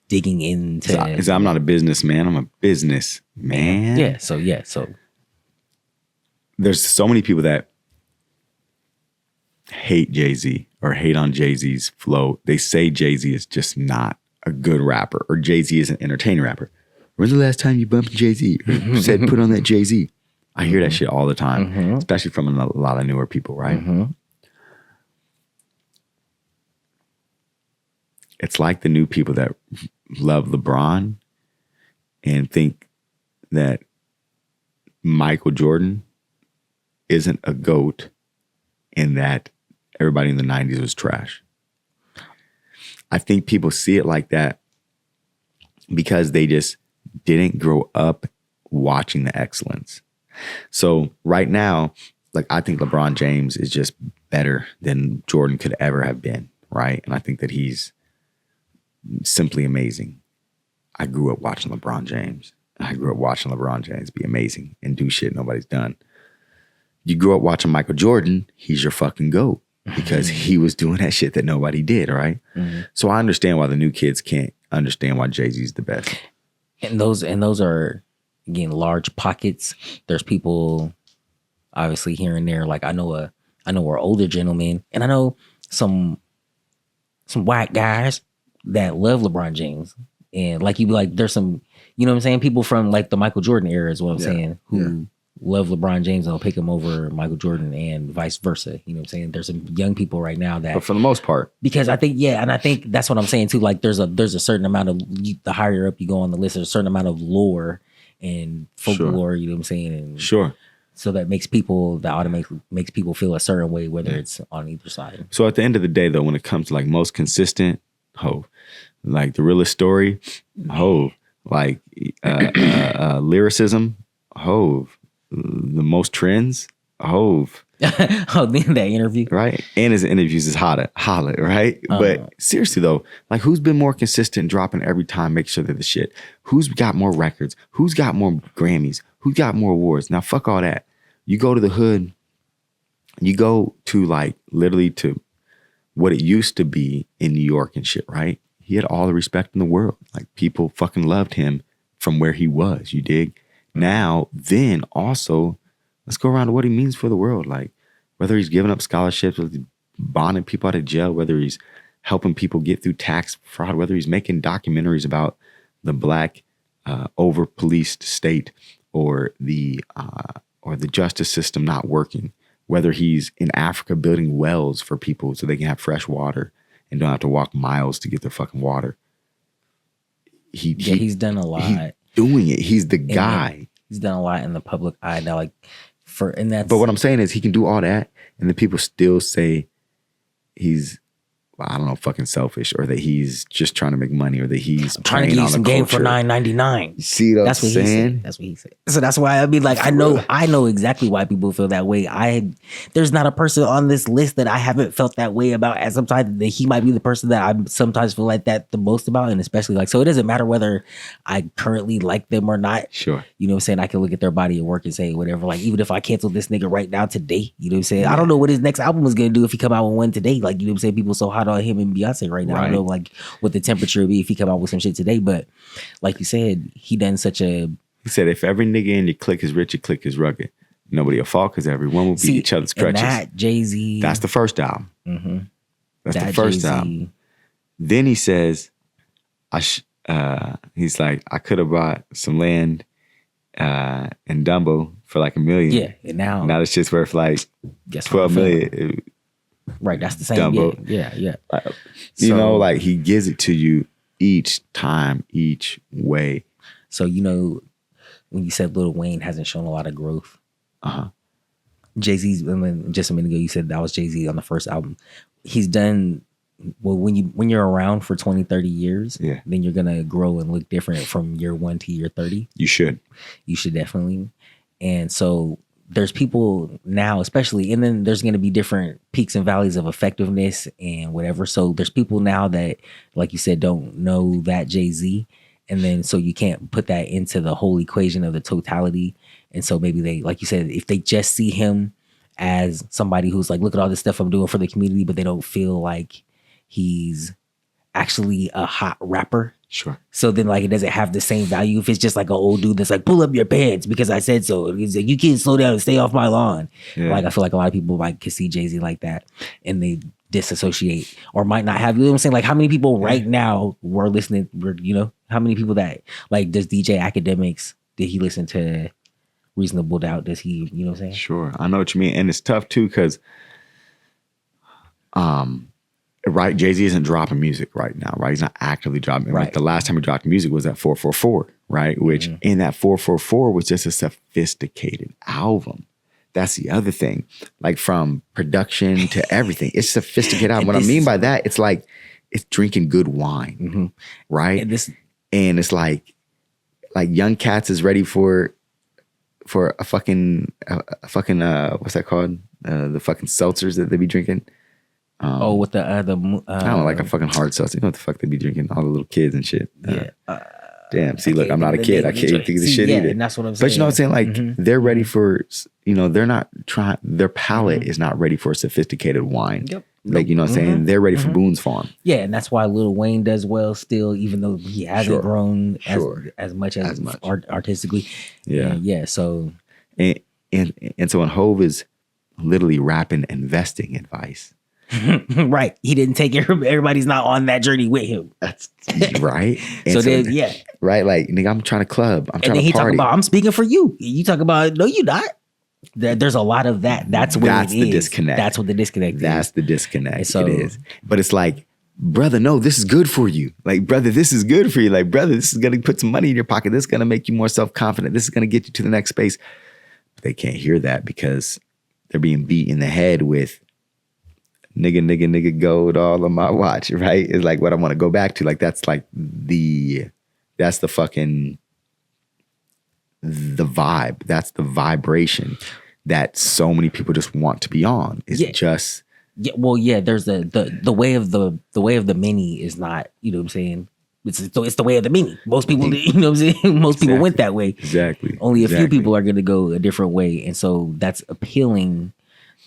S2: digging into
S1: I'm not a businessman, I'm a businessman.
S2: Yeah, so
S1: there's so many people that hate Jay-Z or hate on Jay-Z's flow. They say Jay-Z is just not a good rapper or Jay-Z is an entertaining rapper. When's the last time you bumped Jay-Z or said put on that Jay-Z? I hear that shit all the time, especially from a lot of newer people, right? It's like the new people that love LeBron and think that Michael Jordan isn't a GOAT and that everybody in the 90s was trash. I think people see it like that because they just didn't grow up watching the excellence. So right now, like I think LeBron James is just better than Jordan could ever have been, right? And I think that he's simply amazing. I grew up watching LeBron James. I grew up watching LeBron James be amazing and do shit nobody's done. You grew up watching Michael Jordan, he's your fucking GOAT. because he was doing that shit that nobody did, right? So I understand why the new kids can't understand why Jay-Z's the best.
S2: And those are, again, large pockets. There's people obviously here and there. Like I know an older gentleman, and I know some white guys that love LeBron James. And like you be like, there's some, you know what I'm saying, people from like the Michael Jordan era is what I'm saying, who love LeBron James and will pick him over Michael Jordan and vice versa. You know what I'm saying? There's some young people right now that,
S1: but for the most part,
S2: because I think, and I think that's what I'm saying too. Like there's a certain amount of, the higher up you go on the list, there's a certain amount of lore and folklore, you know what I'm saying? And so that makes people, that automatically makes people feel a certain way, whether it's on either side.
S1: So at the end of the day though, when it comes to like most consistent, like the realest story, like lyricism, the most trends,
S2: That interview,
S1: right? And his interviews is holla, right? But seriously though, like who's been more consistent, dropping every time, make sure they're the shit? Who's got more records? Who's got more Grammys? Who got more awards? Now fuck all that. You go to the hood, you go to like literally to what it used to be in New York and shit, right? He had all the respect in the world. Like people fucking loved him from where he was, you dig? Now, then also, let's go around to what he means for the world. Like whether he's giving up scholarships, whether he's bonding people out of jail, whether he's helping people get through tax fraud, whether he's making documentaries about the black over-policed state or the justice system not working, whether he's in Africa building wells for people so they can have fresh water and don't have to walk miles to get their fucking water.
S2: He's done a lot.
S1: He's doing it. He's the guy.
S2: He's done a lot in the public eye now.
S1: But what I'm saying is he can do all that and the people still say he's, I don't know, fucking selfish, or that he's just trying to make money, or that he's
S2: trying to get you some game for $9.99.
S1: You see what I'm saying?
S2: That's what he said. So that's why I mean, like, I know exactly why people feel that way. There's not a person on this list that I haven't felt that way about, and sometimes that he might be the person that I sometimes feel like that the most about, and especially like, so it doesn't matter whether I currently like them or not.
S1: Sure.
S2: You know what I'm saying? I can look at their body of work and say whatever. Like even if I cancel this nigga right now today, you know what I'm saying? I don't know what his next album is gonna do if he come out with one today. Like, you know what I'm saying? People so hot on him and Beyonce right now. I don't know like what the temperature would be if he come out with some shit today, but like you said, he done such a. He
S1: said if every nigga in your clique is rich, your clique is rugged. Nobody will fall because everyone will be each other's crutches.
S2: That Jay-Z.
S1: That's the first album. Mm-hmm. That's the first
S2: Jay-Z.
S1: album. Then he says, he's like, I could have bought some land in Dumbo for like $1 million.
S2: Yeah, and now
S1: this shit's worth like $12 million.
S2: Right, that's the same.
S1: Dumbo.
S2: Yeah.
S1: You know, like he gives it to you each time, each way.
S2: So, you know, when you said Lil Wayne hasn't shown a lot of growth, Jay-Z's, just a minute ago, you said that was Jay-Z on the first album. He's done, well, when you're around for 20, 30 years, then you're going to grow and look different from year 1 to year 30.
S1: You should
S2: definitely. And so there's people now, especially, and then there's going to be different peaks and valleys of effectiveness and whatever. So there's people now that, like you said, don't know that Jay-Z. And then, so you can't put that into the whole equation of the totality. And so maybe they, like you said, if they just see him as somebody who's like, look at all this stuff I'm doing for the community, but they don't feel like he's actually a hot rapper.
S1: Sure.
S2: So then like it doesn't have the same value if it's just like an old dude that's like, pull up your pants because I said so. He's like, you can't slow down and stay off my lawn. Yeah. Like I feel like a lot of people could see Jay-Z like that and they disassociate or might not have, you know what I'm saying? Like how many people right now were listening, you know, how many people that like, does DJ Academics, did he listen to Reasonable Doubt? Does he, you know what I'm saying?
S1: Sure. I know what you mean. And it's tough too because right, Jay-Z isn't dropping music right now, right? He's not actively dropping. Right. Like the last time he dropped music was at 444, right? Which in that 444 was just a sophisticated album. That's the other thing. Like from production to everything. It's sophisticated album. What I mean by that, it's like it's drinking good wine, right? And it's like young cats is ready for a fucking what's that called? The fucking seltzers that they be drinking.
S2: With the
S1: I don't know, like a fucking hard seltzer. You know what the fuck they be drinking? All the little kids and shit. Damn. See, look, I'm not a kid. I can't think of the shit either.
S2: And that's what I'm saying.
S1: But you know what I'm saying? Like they're ready for, they're not trying. Their palate is not ready for a sophisticated wine.
S2: Yep.
S1: Like, you know what I'm saying? They're ready for Boone's Farm.
S2: Yeah, and that's why Lil Wayne does well still, even though he hasn't grown as much artistically.
S1: Yeah.
S2: And yeah. So
S1: and so when Hove is literally rapping investing advice.
S2: Right. He didn't take everybody's not on that journey with him.
S1: That's right.
S2: So then, yeah.
S1: Right. Like, nigga, I'm trying to club. I'm trying to party. And then he talk
S2: about, I'm speaking for you. You talk about, no, you not. There's a lot of that. That's the disconnect. That's what the disconnect is.
S1: That's the disconnect.
S2: So,
S1: it is. But it's like, brother, no, this is good for you. Like, brother, this is good for you. Like, brother, this is going to put some money in your pocket. This is going to make you more self-confident. This is going to get you to the next space. But they can't hear that because they're being beat in the head with nigga gold all on my watch, right? It's like what I want to go back to. Like, that's like that's the fucking, the vibe. That's the vibration that so many people just want to be on. It's just...
S2: Yeah, well, yeah, there's the way of the many is not, you know what I'm saying? It's the way of the many. Most people, you know what I'm saying? Most people went that way.
S1: Exactly.
S2: Only a few people are going to go a different way. And so that's appealing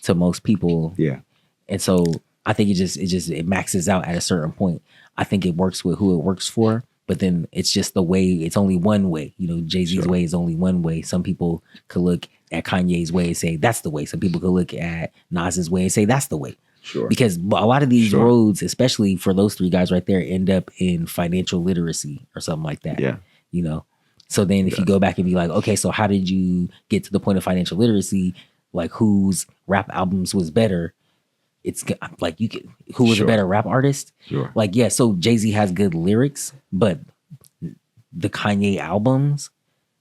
S2: to most people.
S1: Yeah.
S2: And so I think it maxes out at a certain point. I think it works with who it works for, but then it's just the way, it's only one way. You know, Jay-Z's way is only one way. Some people could look at Kanye's way and say that's the way. Some people could look at Nas's way and say that's the way.
S1: Sure.
S2: Because a lot of these roads, especially for those three guys right there, end up in financial literacy or something like that.
S1: Yeah.
S2: You know? So then if you go back and be like, okay, so how did you get to the point of financial literacy? Like whose rap albums was better? It's like who was a better rap artist?
S1: Sure.
S2: Like, yeah, so Jay-Z has good lyrics, but the Kanye albums,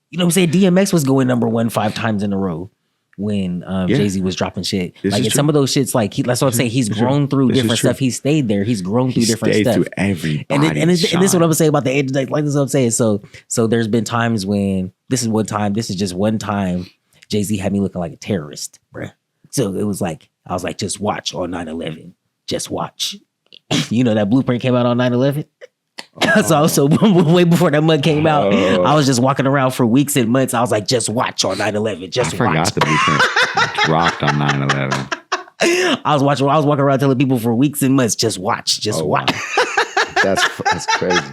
S2: you know what I'm saying? DMX was going number 1 5 times in a row when Jay-Z was dropping shit. Like, and some of those shits, like, that's what I'm saying. He's grown through different stuff. He stayed there. He's grown through different stuff.
S1: Through everybody.
S2: And this is what I'm saying about the, like this is what I'm saying. So there's been times when, this is just one time, Jay-Z had me looking like a terrorist, bruh. So it was like, I was like, just watch on 9/11. Just watch. You know, that blueprint came out on 9/11. So way before that mud came out, I was just walking around for weeks and months. I was like, just watch on 9/11. Just watch.
S1: I forgot the blueprint dropped on 9/11.
S2: I was walking around telling people for weeks and months, just watch. Watch.
S1: That's crazy.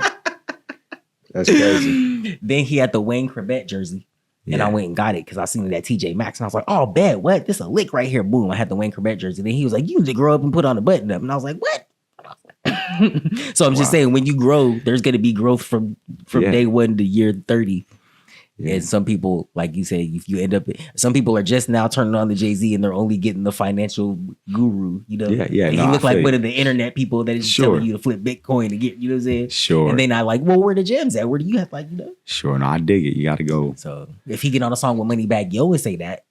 S1: That's crazy.
S2: Then he had the Wayne Corbett jersey. And I went and got it because I seen it at TJ Maxx. And I was like, oh, bet, what? This a lick right here. Boom. I had the Wayne Corbett jersey. Then he was like, you need to grow up and put on a button up. And I was like, what? So I'm just saying, when you grow, there's going to be growth from day 1 to year 30. Yeah. And some people, like you say, if you end up, some people are just now turning on the Jay-Z and they're only getting the financial guru, you know?
S1: Yeah.
S2: And he look like one of the internet people that is telling you to flip Bitcoin to get, you know what I'm saying?
S1: Sure.
S2: And they not like, well, where the gems at? Where do you have, like, you know?
S1: Sure. No, I dig it. You got to go.
S2: So if he get on a song with Moneybagg Yo and say that,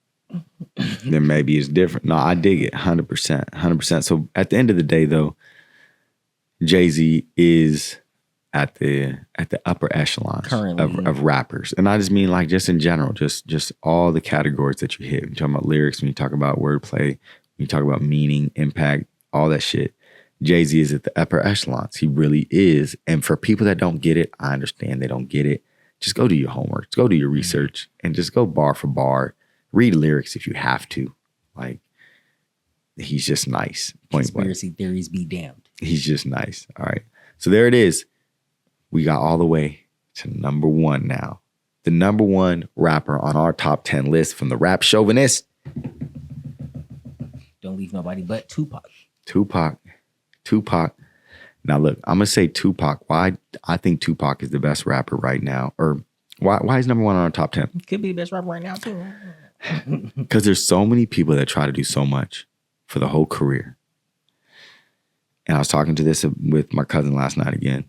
S1: then maybe it's different. No, I dig it 100%. 100%. So at the end of the day, though, Jay-Z is at the upper echelons of rappers. And I just mean, like, just in general, just all the categories that you hit. When you talk about lyrics, when you talk about wordplay, when you talk about meaning, impact, all that shit. Jay-Z is at the upper echelons. He really is. And for people that don't get it, I understand they don't get it. Just go do your homework. Just go do your research and just go bar for bar. Read lyrics if you have to. Like, he's just nice.
S2: Conspiracy theories be damned.
S1: He's just nice. All right. So there it is. We got all the way to number 1 now. The number 1 rapper on our top 10 list from the Rap Chauvinist.
S2: Don't leave nobody but Tupac.
S1: Tupac. Now look, I'm going to say Tupac. Why I think Tupac is the best rapper right now. Or why is number 1 on our top 10?
S2: Could be the best rapper right now too.
S1: Because there's so many people that try to do so much for the whole career. And I was talking to this with my cousin last night again.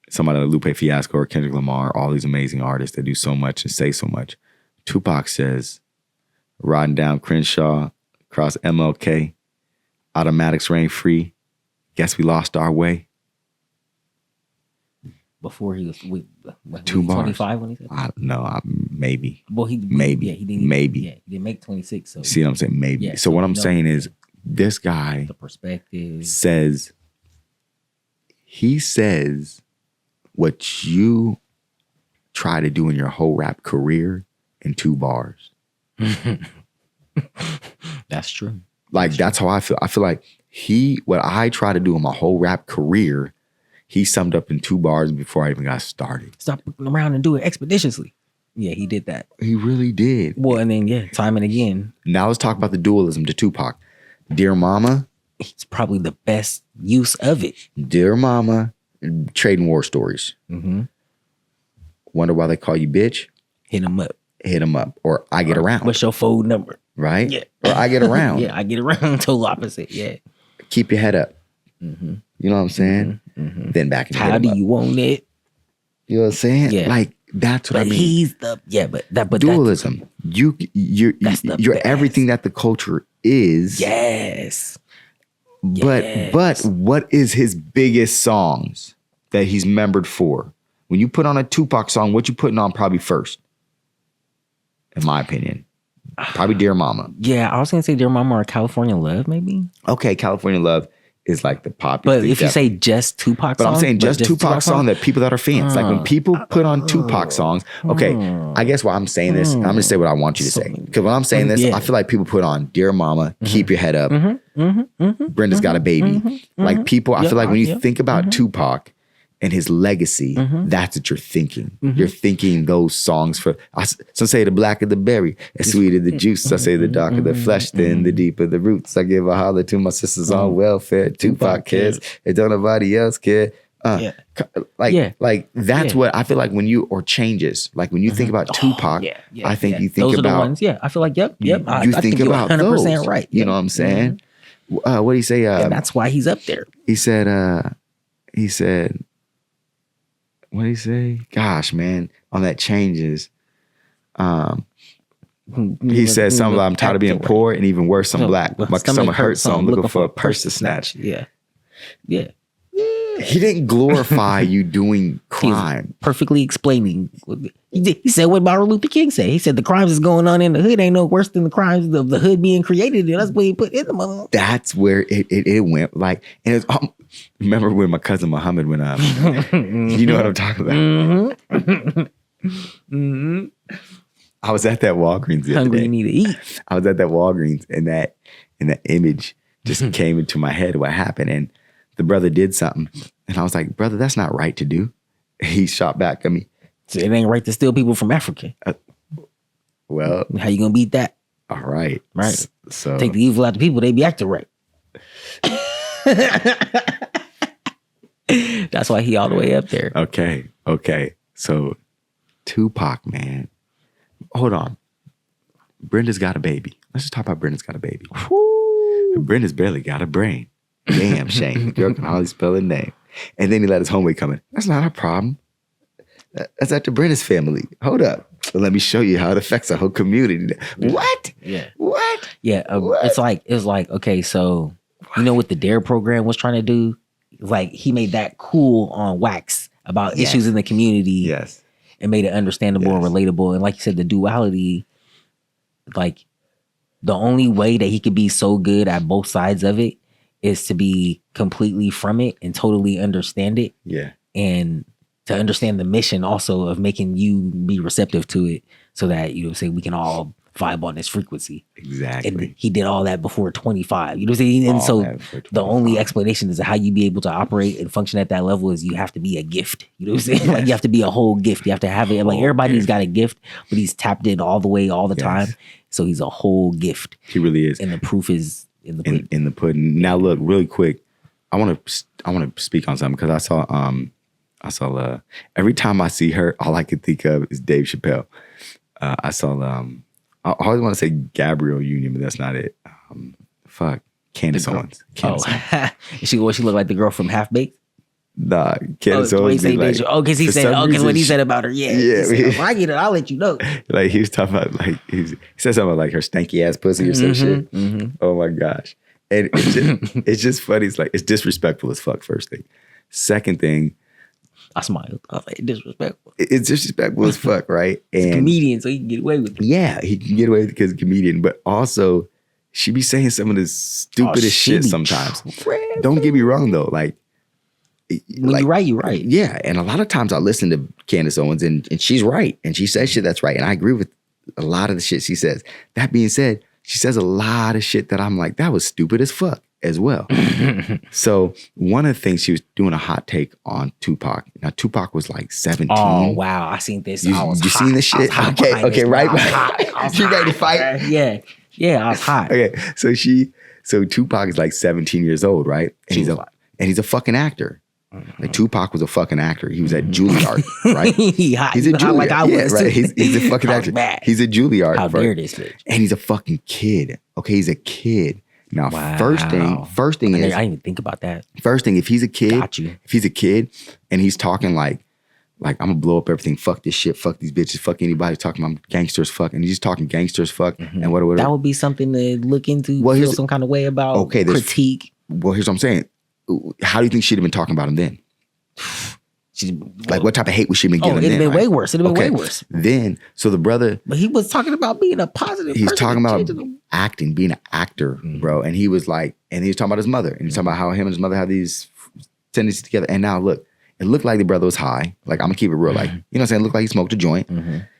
S1: Somebody like Lupe Fiasco or Kendrick Lamar, all these amazing artists that do so much and say so much. Tupac says, riding down Crenshaw, across MLK, automatics ran free. Guess we lost our way.
S2: Before he was
S1: 2 bars.
S2: 25 when he said that?
S1: I don't know. Maybe.
S2: Well,
S1: maybe.
S2: Yeah, he didn't.
S1: Maybe.
S2: Yeah, he didn't make 26. So
S1: see what I'm saying? Maybe.
S2: Yeah,
S1: so what I'm saying is, this guy
S2: the perspective
S1: he says what you try to do in your whole rap career in 2 bars.
S2: That's true.
S1: Like, that's how I feel. I feel like what I try to do in my whole rap career, he summed up in 2 bars before I even got started.
S2: Stop looking around and do it expeditiously. Yeah, he did that.
S1: He really did.
S2: Well, and then, time and again.
S1: Now let's talk about the dualism to Tupac. Dear Mama.
S2: It's probably the best use of it.
S1: Dear Mama, trading war stories.
S2: Mm-hmm.
S1: Wonder why they call you bitch?
S2: Hit him up.
S1: Hit him up. Or I get around.
S2: What's your phone number?
S1: Right?
S2: Yeah.
S1: Or I get around.
S2: Yeah, I get around. Total opposite. Yeah.
S1: Keep your head up.
S2: Mm-hmm.
S1: You know what I'm saying?
S2: Mm-hmm.
S1: Then back and
S2: how do you want it?
S1: You know what I'm saying?
S2: Yeah.
S1: Like, that's what I mean.
S2: He's the
S1: dualism. You're
S2: best.
S1: everything that the culture is.
S2: Yes.
S1: But what is his biggest songs that he's remembered for? When you put on a Tupac song, what you putting on probably first? In my opinion. Probably Dear Mama.
S2: Yeah, I was gonna say Dear Mama or California Love, maybe.
S1: Okay, California Love is like the popular.
S2: But if you say just Tupac
S1: but
S2: song,
S1: I'm saying just Tupac song that people that are fans. Like when people put on Tupac songs, okay, I guess why I'm saying this, I'm gonna say what I want you to say. Because when I'm saying this, I feel like people put on Dear Mama, Keep Your Head Up, Brenda's Got a Baby. Like people, I feel like when you think about Tupac and his legacy, that's what you're thinking. You're thinking those songs for, some say the blacker the berry, the sweeter the juice. I say the darker the flesh, then the deeper the roots. I give a holler to my sisters on welfare. Tupac cares, and don't nobody else care. Like that's what I feel like when you, or changes. Like when you think about Tupac, I think you think
S2: those
S1: about.
S2: Are the ones, I feel like, yep.
S1: You
S2: I
S1: think about
S2: 100%
S1: those,
S2: right.
S1: You know what I'm saying? What did he say?
S2: And that's why he's up there.
S1: He said, what did he say? Gosh, man, on that changes. He said something like, I'm tired of being poor and even worse, I'm black. My stomach hurts, so I'm looking for a purse to snatch.
S2: Yeah.
S1: He didn't glorify you doing crime.
S2: Perfectly explaining. He said what Martin Luther King said. He said the crimes that's going on in the hood ain't no worse than the crimes of the hood being created. And that's what he put in the mother.
S1: That's where it went. Like, and it's, remember when my cousin Muhammad went up? You know what I'm talking about. I was at that Walgreens the other
S2: Hungry,
S1: day.
S2: need to eat.
S1: I was at that Walgreens, and that image just came into my head. What happened? And the brother did something, and I was like, "Brother, that's not right to do." He shot back at me.
S2: So it ain't right to steal people from Africa.
S1: Well,
S2: how you gonna beat that?
S1: All right,
S2: right.
S1: So
S2: take the evil out the people; they be acting right. That's why he all the way up there.
S1: Okay. So Tupac, man. Hold on. Brenda's Got a Baby. Let's just talk about Brenda's Got a Baby. Woo. Brenda's barely got a brain. Damn shame. The girl can hardly spell her name. And then he let his homeboy come in. That's not a problem. That's after Brenda's family. Hold up. So let me show you how it affects the whole community. What?
S2: Yeah.
S1: What?
S2: Yeah.
S1: What?
S2: It's like, okay, so you know what the DARE program was trying to do? Like he made that cool on wax about issues in the community.
S1: Yes.
S2: And made it understandable and relatable. And like you said, the duality, like the only way that he could be so good at both sides of it is to be completely from it and totally understand it.
S1: Yeah.
S2: And to understand the mission also of making you be receptive to it so that, you know, say we can all vibe on this frequency.
S1: Exactly.
S2: And he did all that before 25. You know what I'm saying? And so the only explanation is how you be able to operate and function at that level is you have to be a gift. You know what I'm saying? Like you have to be a whole gift. You have to have it. Like everybody's got a gift, but he's tapped in all the way, all the time. So he's a whole gift.
S1: He really is.
S2: And the proof is in the pudding.
S1: In the pudding. Now look, really quick. I want to speak on something because I saw every time I see her, all I can think of is Dave Chappelle. I saw I always want to say Gabrielle Union, but that's not it. Candace Owens.
S2: She look like the girl from Half Baked?
S1: Nah, Candace Owens.
S2: Because he said, what he said about her. Yeah. If I get it, I'll let you know.
S1: Like he was talking about, like he said something about like her stanky ass pussy or some shit. Mm-hmm. Oh my gosh. And it's just funny. It's like, it's disrespectful as fuck, first thing. Second thing,
S2: I smiled. I was like, disrespectful.
S1: It's disrespectful as fuck, right?
S2: And he's a comedian, so he can get away with it.
S1: Yeah, he can get away with it because he's a comedian. But also, she be saying some of the stupidest shit somans. Don't get me wrong, though. Like,
S2: When you're right, you're right.
S1: Yeah. And a lot of times I listen to Candace Owens and she's right. And she says shit that's right. And I agree with a lot of the shit she says. That being said, she says a lot of shit that I'm like, that was stupid as fuck as well. So one of the things, she was doing a hot take on Tupac. Now, Tupac was like 17.
S2: Oh, wow. I seen this.
S1: You seen this shit? Okay, right. You ready to fight?
S2: Yeah, I was hot.
S1: Okay, so Tupac is like 17 years old, right? And he's a fucking actor. Like Tupac was a fucking actor. He was at Juilliard, right? He's a Juilliard. Like I was, right? He's a fucking actor. He's a Juilliard.
S2: How dare this bitch?
S1: And he's a fucking kid. Okay, he's a kid. Now, first thing is,
S2: I didn't even think about that.
S1: First thing, if he's a kid and he's talking like I'm gonna blow up everything, fuck this shit, fuck these bitches, fuck anybody talking about gangsters, fuck, and he's just talking gangsters, fuck, and whatever.
S2: That would be something to look into, feel some kind of way about,
S1: okay,
S2: critique.
S1: Well, here's what I'm saying. How do you think she'd have been talking about him then? Like, what type of hate would she have been getting?
S2: It'd have been way worse. It'd have been way worse.
S1: Then, so the brother,
S2: but he was talking about being a positive.
S1: He's talking about acting, being an actor, bro. And he was like, and he was talking about his mother, and he's talking about how him and his mother have these tendencies together. And now look, it looked like the brother was high. Like, I'm gonna keep it real. Like, you know what I'm saying? It looked like he smoked a joint.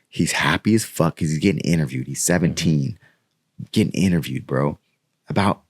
S1: He's happy as fuck because he's getting interviewed. He's 17, getting interviewed, bro, about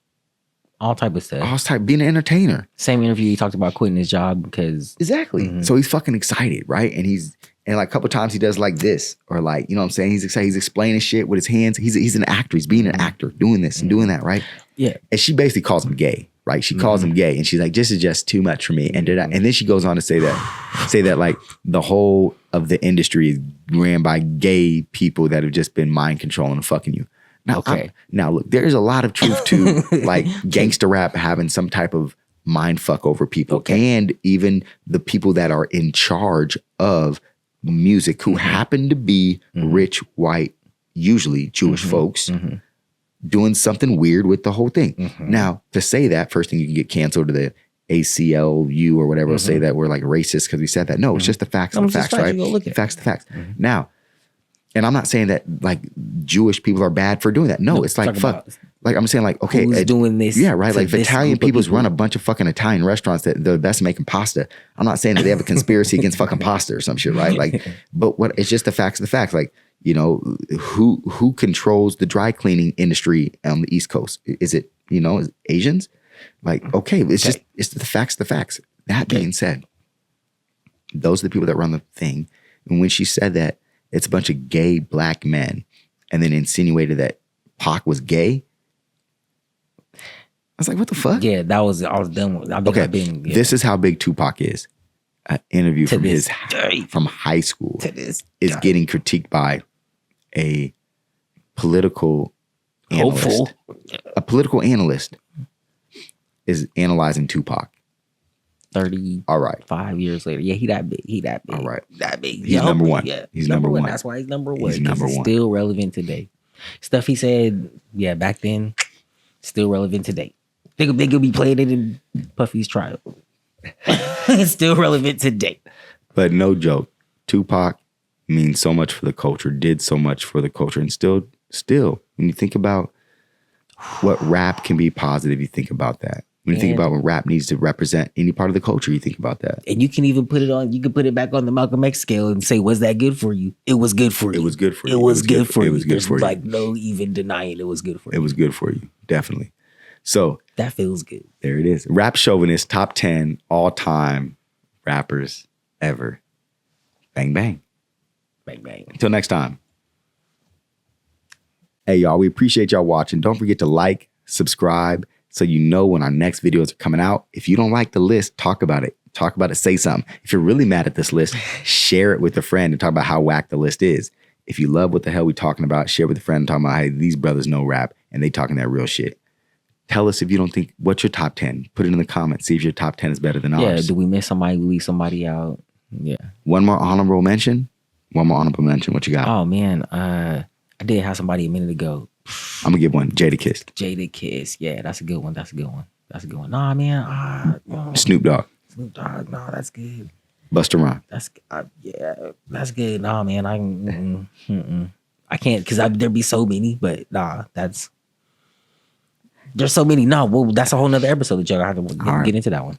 S2: all type of stuff.
S1: All type, being an entertainer.
S2: Same interview he talked about quitting his job because
S1: exactly. So he's fucking excited, right? And like a couple times he does like this, or like, you know what I'm saying? He's excited. He's explaining shit with his hands. He's an actor. He's being an actor, doing this and doing that, right?
S2: Yeah.
S1: And she basically calls him gay, right? She calls him gay, and she's like, "This is just too much for me." And then she goes on to say that like the whole of the industry is ran by gay people that have just been mind controlling and fucking you. Now, now look, there's a lot of truth to like gangster rap having some type of mind fuck over people, and even the people that are in charge of music who happen to be rich, white, usually Jewish folks doing something weird with the whole thing. Now, to say that, first thing, you can get canceled to the ACLU or whatever, say that we're like racist because we said that. No, it's just the facts and the facts, right? Facts, the facts. Now, and I'm not saying that like Jewish people are bad for doing that. No, it's like fuck. Like I'm saying, like, okay,
S2: who's doing this?
S1: Yeah, right. Like if Italian people's run a bunch of fucking Italian restaurants that they're the best making pasta. I'm not saying that they have a conspiracy against fucking pasta or some shit, right? Like, but what? It's just the facts of the facts. Like, you know, who controls the dry cleaning industry on the East Coast? Is it, you know, Asians? Like, okay, it's just the facts. The facts. That being said, those are the people that run the thing. And when she said that, it's a bunch of gay black men, and then insinuated that Pac was gay. I was like, what the fuck?
S2: Yeah, I was done with.
S1: This is how big Tupac is. An interview from high school is getting critiqued by a political analyst. A political analyst is analyzing Tupac.
S2: 30.
S1: All right.
S2: 5 years later. Yeah, he that big.
S1: All right.
S2: That big.
S1: He's number one.
S2: Yeah.
S1: He's number one.
S2: That's why he's number one.
S1: He's number one.
S2: Still relevant today. Stuff he said, back then, still relevant today. They could be playing it in Puffy's trial. It's still relevant today.
S1: But no joke, Tupac means so much for the culture, did so much for the culture, and still, when you think about what rap can be positive, you think about that. When you think about when rap needs to represent any part of the culture, you think about that.
S2: And you can even put it back on the Malcolm X scale and say, was that good for you? It was good for you.
S1: It was good for you.
S2: It was good for you.
S1: It was good for you.
S2: Like no even denying it was good for you.
S1: It was good for you. Definitely. So
S2: that feels good.
S1: There it is. Rap Chauvinist, top 10 all-time rappers ever. Bang, bang.
S2: Bang, bang.
S1: Until next time. Hey, y'all, we appreciate y'all watching. Don't forget to like, subscribe, so you know when our next videos are coming out. If you don't like the list, talk about it. Talk about it, say something. If you're really mad at this list, share it with a friend and talk about how whack the list is. If you love what the hell we talking about, share with a friend and talk about how these brothers know rap and they talking that real shit. Tell us if you don't think, what's your top 10? Put it in the comments. See if your top 10 is better than ours.
S2: Yeah, do we miss somebody, leave somebody out? Yeah.
S1: One more honorable mention. What you got?
S2: Oh, man. I did have somebody a minute ago.
S1: I'm going to give one.
S2: Jadakiss. Yeah, that's a good one. Nah, man.
S1: Snoop Dogg.
S2: No, that's good.
S1: Busta Rhymes.
S2: That's good. Nah, man. I can't, because there'd be so many, but nah, there's so many. No, well, that's a whole nother episode that y'all have to get into that one.